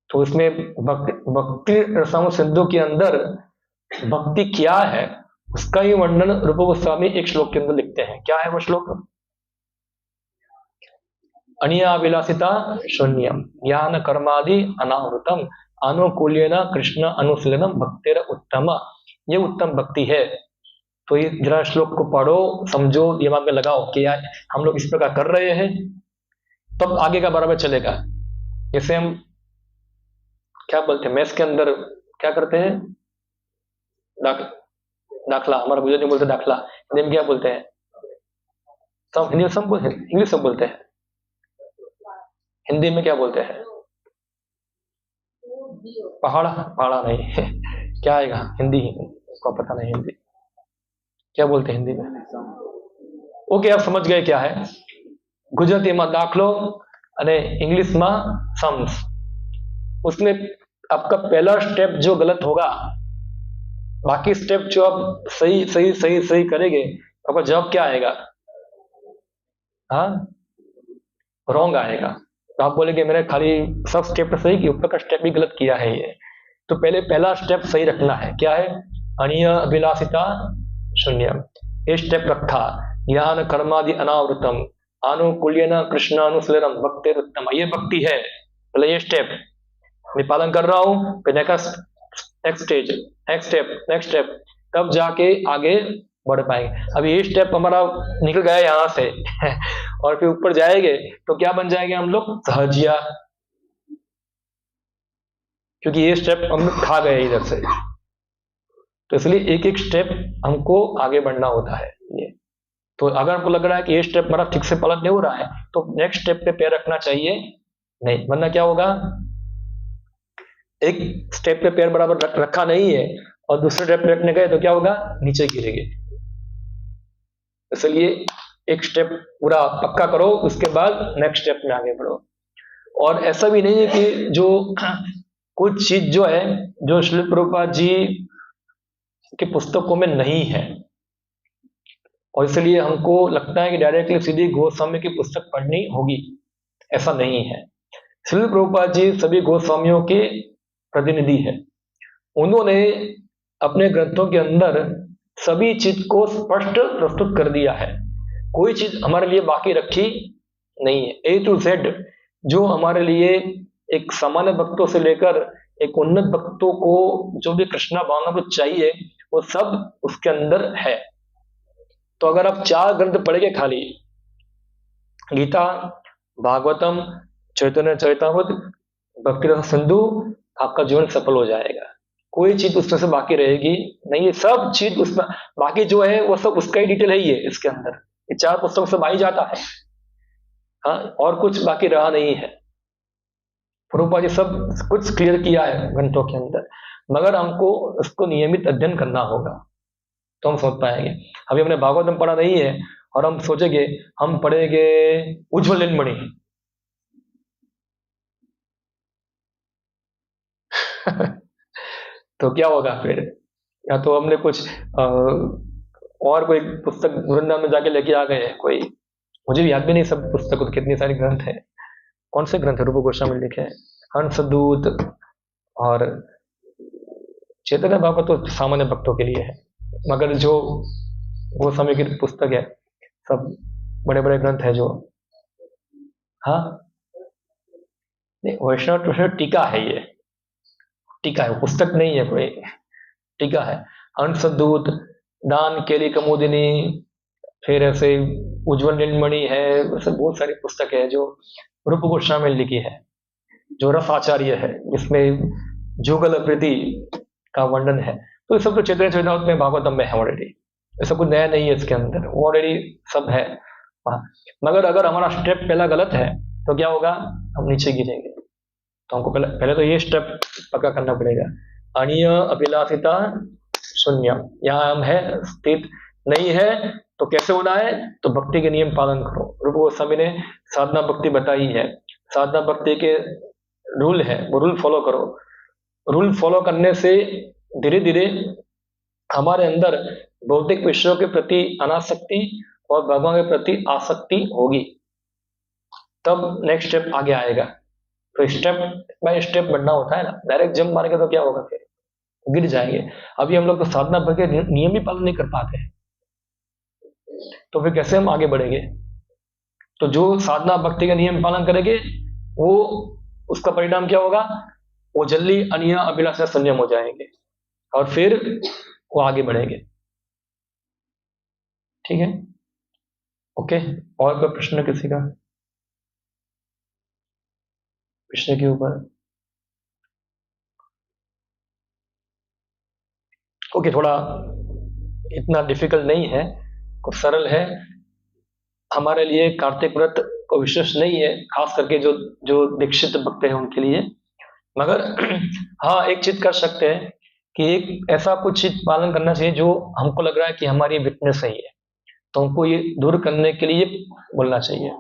तो इसमें भक्ति रसायन सिंधु के अंदर भक्ति क्या है उसका ही वर्णन रूप गोस्वामी एक श्लोक के अंदर लिखते हैं। क्या है वो श्लोक? अनियाविलासिता शून्यम ज्ञान कर्मादि अनावृतम अनुकूल्यन कृष्ण अनुशीलनम भक्तेर उत्तम। ये उत्तम भक्ति है। तो ये जरा श्लोक को पढ़ो, समझो, दिमाग में लगाओ कि यार हम लोग इस प्रकार कर रहे हैं, तब आगे का बराबर चलेगा। जैसे हम क्या बोलते हैं मैथ्स के अंदर, क्या करते हैं? दाखला, हमारा गुजराती में बोलते हैं दाखला, हिंदी में क्या बोलते हैं? सब हिंदी में सब बोलते हैं, इंग्लिश सब बोलते हैं, हिंदी में क्या बोलते हैं? पहाड़ा पहाड़ा नहीं क्या आएगा हिंदी, को पता नहीं हिंदी क्या बोलते हैं हिंदी में। ओके आप समझ गए क्या है। गुजरातीમાં દાખલો અને इंग्लिशમાં सम्स। उसमें आपका पहला स्टेप जो गलत होगा, बाकी स्टेप जो आप सही सही सही सही करेंगे, आपका जवाब क्या आएगा? हाँ रॉन्ग आएगा। तो आप बोलेंगे मैंने खाली सब स्टेप सही किया, ऊपर का स्टेप भी गलत किया है ये। तो पहले पहला स्टेप सही रखना है, क्या है? अनिय अभिलाषिता शून्यम, ये स्टेप रखा। ज्ञान कर्मादि अनावृतम आनुकूल्यन कृष्णानुसलेरम भक्ति उत्तम, ये भक्ति है, पहले ये स्टेप मैं पालन कर रहा हूँ। फिर नेक्स्ट स्टेज, नेक्स्ट स्टेप, तब जाके आगे बढ़ पाएंगे। अब ये स्टेप हमारा निकल गया यहाँ से और फिर ऊपर जाएंगे तो क्या बन जाएंगे हम लोग? सहजिया, क्योंकि ये स्टेप हम खा गए इधर से। तो इसलिए एक एक स्टेप हमको आगे बढ़ना होता है ये। तो अगर आपको लग रहा है कि ये स्टेप हमारा ठीक से पालन नहीं हो रहा है, तो नेक्स्ट स्टेप पे पैर रखना चाहिए नहीं, वरना क्या होगा? एक स्टेप पे पैर बराबर रखा नहीं है और दूसरे स्टेप पे रखने गए तो क्या होगा? नीचे गिरेंगे। इसलिए एक स्टेप पूरा पक्का करो, उसके बाद नेक्स्ट स्टेप में आगे बढ़ो। और ऐसा भी नहीं है कि जो कुछ चीज जो है जो श्रील प्रभुपाद जी के पुस्तकों में नहीं है, और इसलिए हमको लगता है कि डायरेक्टली सीधी गोस्वामी की पुस्तक पढ़नी होगी, ऐसा नहीं है। श्रील प्रभुपाद जी सभी गोस्वामियों के प्रतिनिधि है। उन्होंने अपने ग्रंथों के अंदर सभी चीज को स्पष्ट प्रस्तुत कर दिया है, कोई चीज हमारे लिए बाकी रखी नहीं है। ए टू जेड जो हमारे लिए एक सामान्य भक्तों से लेकर एक उन्नत भक्तों को जो भी कृष्णा भावना को चाहिए वो सब उसके अंदर है। तो अगर आप 4 ग्रंथ पढ़ेंगे खाली, गीता, भागवतम, चैतन्य चरितामृत, भक्ति रस सिंधु, आपका जीवन सफल हो जाएगा। कोई चीज उसमें से बाकी रहेगी नहीं, ये सब चीज उसमें बाकी जो है वो सब उसका ही डिटेल है ही है इसके अंदर। ये 4 पुस्तकों से आ ही जाता है, हाँ, और कुछ बाकी रहा नहीं है। प्रभुपाद जी सब कुछ क्लियर किया है ग्रंथों के अंदर, मगर हमको उसको नियमित अध्ययन करना होगा तो हम समझ पाएंगे। अभी हमने भागवतम पढ़ा नहीं है और हम सोचेंगे हम पढ़ेंगे उज्ज्वल नीलमणि तो क्या होगा फिर? या तो हमने कुछ और कोई पुस्तक वृंदावन में जाके लेके आ गए हैं कोई, मुझे भी याद भी नहीं सब पुस्तक कितनी सारी ग्रंथ है। कौन से ग्रंथ रूप गोस्वामी लिखे हैं? हंसदूत और चैतन्य भागवत तो सामान्य भक्तों के लिए है, मगर जो गोस्वामी की पुस्तक है सब बड़े बड़े ग्रंथ है जो, हाँ नहीं, वैष्णव टीका है, ये टीका है, पुस्तक नहीं है कोई, टीका है। हंसदूत, दान केली कमोदिनी, फिर ऐसे उज्ज्वल नीलमणि है, वैसे बहुत सारी पुस्तक है जो रूप गोस्वामी लिखी है, जो रस आचार्य है, जिसमें जुगल प्रीति का वर्णन है। तो ये सब तो चैतन्य चरितामृत में, भागवतम में है ऑलरेडी, ऐसा कुछ नया नहीं है इसके अंदर, ऑलरेडी सब है। मगर अगर हमारा स्टेप पहला गलत है तो क्या होगा? हम नीचे गिरेंगे। तो हमको पहले तो ये स्टेप पक्का करना पड़ेगा। अनिय अभिलाषिता शून्य, यहाँ हम है स्थित नहीं है तो कैसे होना है? तो भक्ति के नियम पालन करो। रूप गोस्वामी ने साधना भक्ति बताई है, साधना भक्ति के रूल है, वो रूल फॉलो करो। रूल फॉलो करने से धीरे धीरे हमारे अंदर भौतिक विषयों के प्रति अनासक्ति और भगवान के प्रति आसक्ति होगी, तब नेक्स्ट स्टेप आगे आएगा। तो स्टेप बाय स्टेप बढ़ना होता है ना, डायरेक्ट जंप मारेंगे तो क्या होगा? फिर गिर जाएंगे। अभी हम लोग तो साधना भक्ति के नियम भी पालन नहीं कर पाते हैं, तो फिर कैसे हम आगे बढ़ेंगे? तो जो साधना भक्ति का नियम पालन करेंगे वो, उसका परिणाम क्या होगा? वो जल्दी अनिय अभिलाषा संयम हो जाएंगे और फिर वो आगे बढ़ेंगे। ठीक है, ओके। और कोई प्रश्न किसी का विषय के ऊपर? ओके, थोड़ा इतना डिफिकल्ट नहीं है, कुछ सरल है। हमारे लिए कार्तिक व्रत को विशेष नहीं है, खास करके जो जो दीक्षित भक्त हैं उनके लिए, मगर हाँ, एक चीज कर सकते हैं कि एक ऐसा कुछ चीज पालन करना चाहिए जो हमको लग रहा है कि हमारी वीकनेस है ये, तो हमको ये दूर करने के लिए बोलना चाहिए।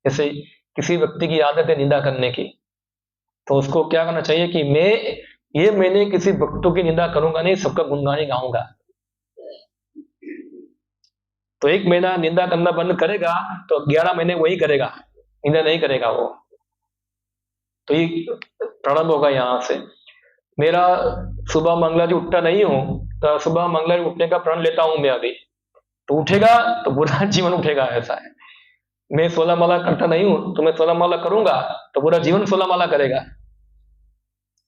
जैसे किसी व्यक्ति की आदत है निंदा करने की, तो उसको क्या करना चाहिए कि मैंने किसी भक्तों की निंदा करूंगा नहीं, सबका गुणगान ही गाऊंगा। तो 1 महीना निंदा करना बंद करेगा तो 11 महीने वही करेगा, निंदा नहीं करेगा वो। तो ये प्रारंभ होगा यहाँ से। मेरा सुबह मंगला जी उठता नहीं हूं, तो सुबह मंगला जी उठने का प्रण लेता हूं मैं अभी, तो उठेगा तो पूरा जीवन उठेगा, ऐसा है। मैं 16 माला करता नहीं हूं, तो मैं 16 माला करूंगा तो पूरा जीवन 16 माला करेगा।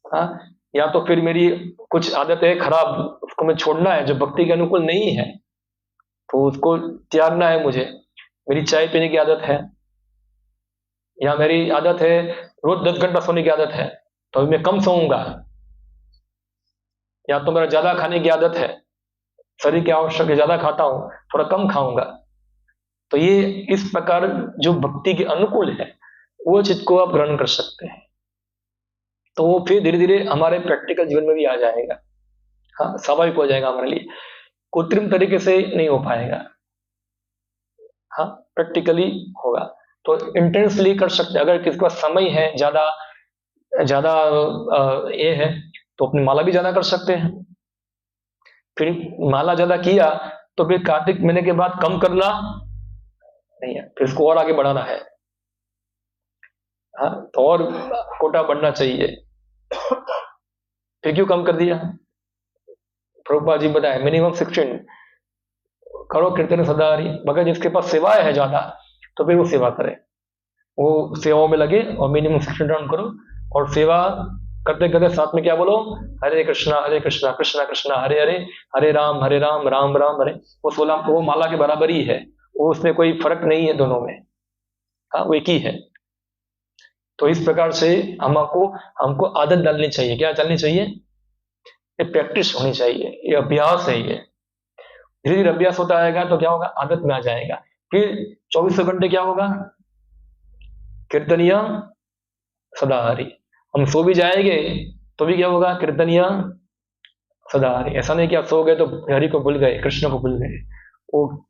हाँ, या तो फिर मेरी कुछ आदत है खराब, उसको मैं छोड़ना है, जो भक्ति के अनुकूल नहीं है, तो उसको त्यागना है मुझे। मेरी चाय पीने की आदत है, या मेरी आदत है रोज 10 घंटा सोने की आदत है, तो अभी मैं कम सोऊंगा। या तो मेरा ज्यादा खाने की आदत है, शरीर की आवश्यक ज्यादा खाता हूं, थोड़ा कम खाऊंगा। तो ये इस प्रकार जो भक्ति के अनुकूल है वो चीज को आप ग्रहण कर सकते हैं, तो वो फिर धीरे धीरे हमारे प्रैक्टिकल जीवन में भी आ जाएगा। हाँ, स्वाभाविक हो जाएगा हमारे लिए, कृत्रिम तरीके से नहीं हो पाएगा। हाँ, प्रैक्टिकली होगा। तो इंटेंसली कर सकते हैं। अगर किसी के पास समय है ज्यादा ज्यादा ये है, तो अपनी माला भी ज्यादा कर सकते हैं। फिर माला ज्यादा किया तो फिर कार्तिक महीने के बाद कम करना नहीं है, फिर इसको और आगे बढ़ाना है। हाँ, तो और कोटा बढ़ना चाहिए। फिर क्यों कम कर दिया? प्रभुपाद जी बताए मिनिमम 16 करो कीर्तन सदारी, मगर जिसके पास सेवाएं है ज्यादा तो फिर वो सेवा करे, वो सेवाओं में लगे और मिनिमम 16 राउंड करो। और सेवा करते करते साथ में क्या बोलो, हरे कृष्णा कृष्णा कृष्णा हरे हरे, हरे राम राम राम हरे। वो 16 वो माला के बराबर ही है, वो उसमें कोई फर्क नहीं है दोनों में। हाँ, वो एक ही है। तो इस प्रकार से हमको हमको आदत डालनी चाहिए। क्या डालनी चाहिए? ये प्रैक्टिस होनी चाहिए, ये अभ्यास है। ये धीरे धीरे अभ्यास होता आएगा तो क्या होगा, आदत में आ जाएगा। फिर 24 घंटे क्या होगा, कीर्तनिया सदाहरी। हम सो भी जाएंगे तो भी क्या होगा, कीर्तनिया सदाहरी। ऐसा नहीं कि आप सो गए तो हरि को भूल गए, कृष्ण को भूल गए, वो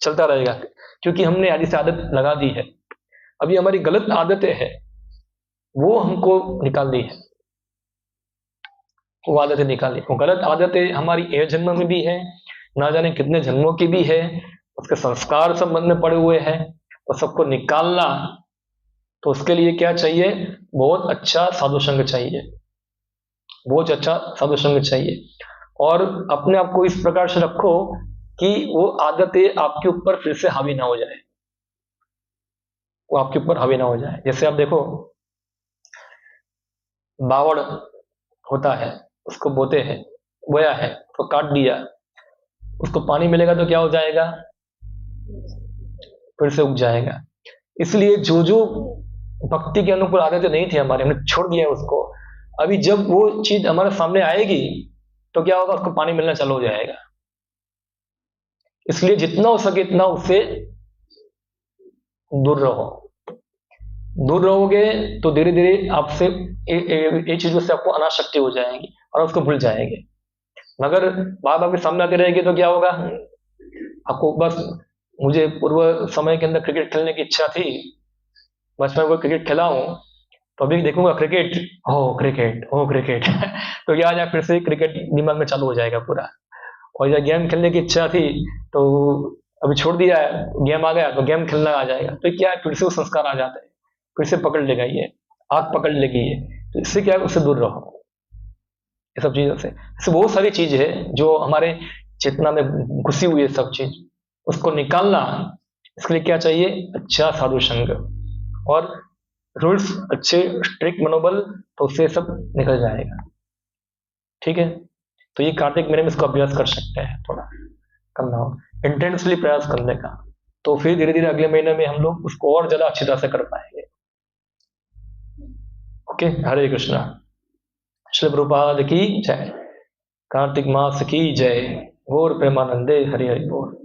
चलता रहेगा, क्योंकि हमने आदि से आदत लगा दी है। अभी हमारी गलत आदतें हैं, वो हमको निकालनी है। वो आदतें निकाली, वो गलत आदतें हमारी एक जन्म में भी है, ना जाने कितने जन्मों की भी है, उसके संस्कार सब मन में पड़े हुए हैं, और सबको निकालना। तो उसके लिए क्या चाहिए, बहुत अच्छा साधु संग चाहिए, बहुत अच्छा साधु संग चाहिए। और अपने आप को इस प्रकार से रखो कि वो आदतें आपके ऊपर फिर से हावी ना हो जाए, वो आपके ऊपर हावी ना हो जाए। जैसे आप देखो, बावड़ होता है, उसको बोते हैं, बोया है तो काट दिया, उसको पानी मिलेगा तो क्या हो जाएगा, फिर से उग जाएगा। इसलिए जो जो भक्ति के अनुकूल आदतें नहीं थी हमारे, हमने छोड़ दिया उसको। अभी जब वो चीज हमारे सामने आएगी तो क्या होगा, उसको पानी मिलना चालू हो जाएगा। इसलिए जितना हो सके इतना उससे दूर रहो। दूर रहोगे तो धीरे धीरे आपसे ये चीजों से आपको अनासक्ति हो जाएगी और उसको भूल जाएंगे। मगर बार बार के सामने आते रहेगी तो क्या होगा, आपको बस, मुझे पूर्व समय के अंदर क्रिकेट खेलने की इच्छा थी, बचपन में क्रिकेट खेला हूँ, तो अभी देखूंगा क्रिकेट, हो क्रिकेट हो क्रिकेट तो क्या आ जाए, फिर से क्रिकेट दिमाग में चालू हो जाएगा पूरा। और जब गेम खेलने की इच्छा थी तो अभी छोड़ दिया है, गेम आ गया तो गेम खेलना आ जाएगा, तो क्या है, फिर से वो संस्कार आ जाते हैं, फिर से पकड़ लेगा ये, आग पकड़ लेगी ये। तो इससे क्या है, उससे दूर रहो ये सब चीजों से। इससे बहुत सारी चीज है जो हमारे चेतना में घुसी हुई है, सब चीज उसको निकालना। इसके लिए क्या चाहिए, अच्छा साधु संग और रूल्स, अच्छे स्ट्रिक्ट मनोबल, तो उससे सब निकल जाएगा। ठीक है, तो ये कार्तिक महीने में इसको अभ्यास कर सकते हैं, थोड़ा करना हो, इंटेंसली प्रयास करने का। तो फिर धीरे धीरे अगले महीने में हम लोग उसको और ज्यादा अच्छी तरह से कर पाएंगे। ओके, हरे कृष्णा। श्री प्रभुपाद की जय। कार्तिक मास की जय। गौर प्रेमानंदे हरि हरि बोल।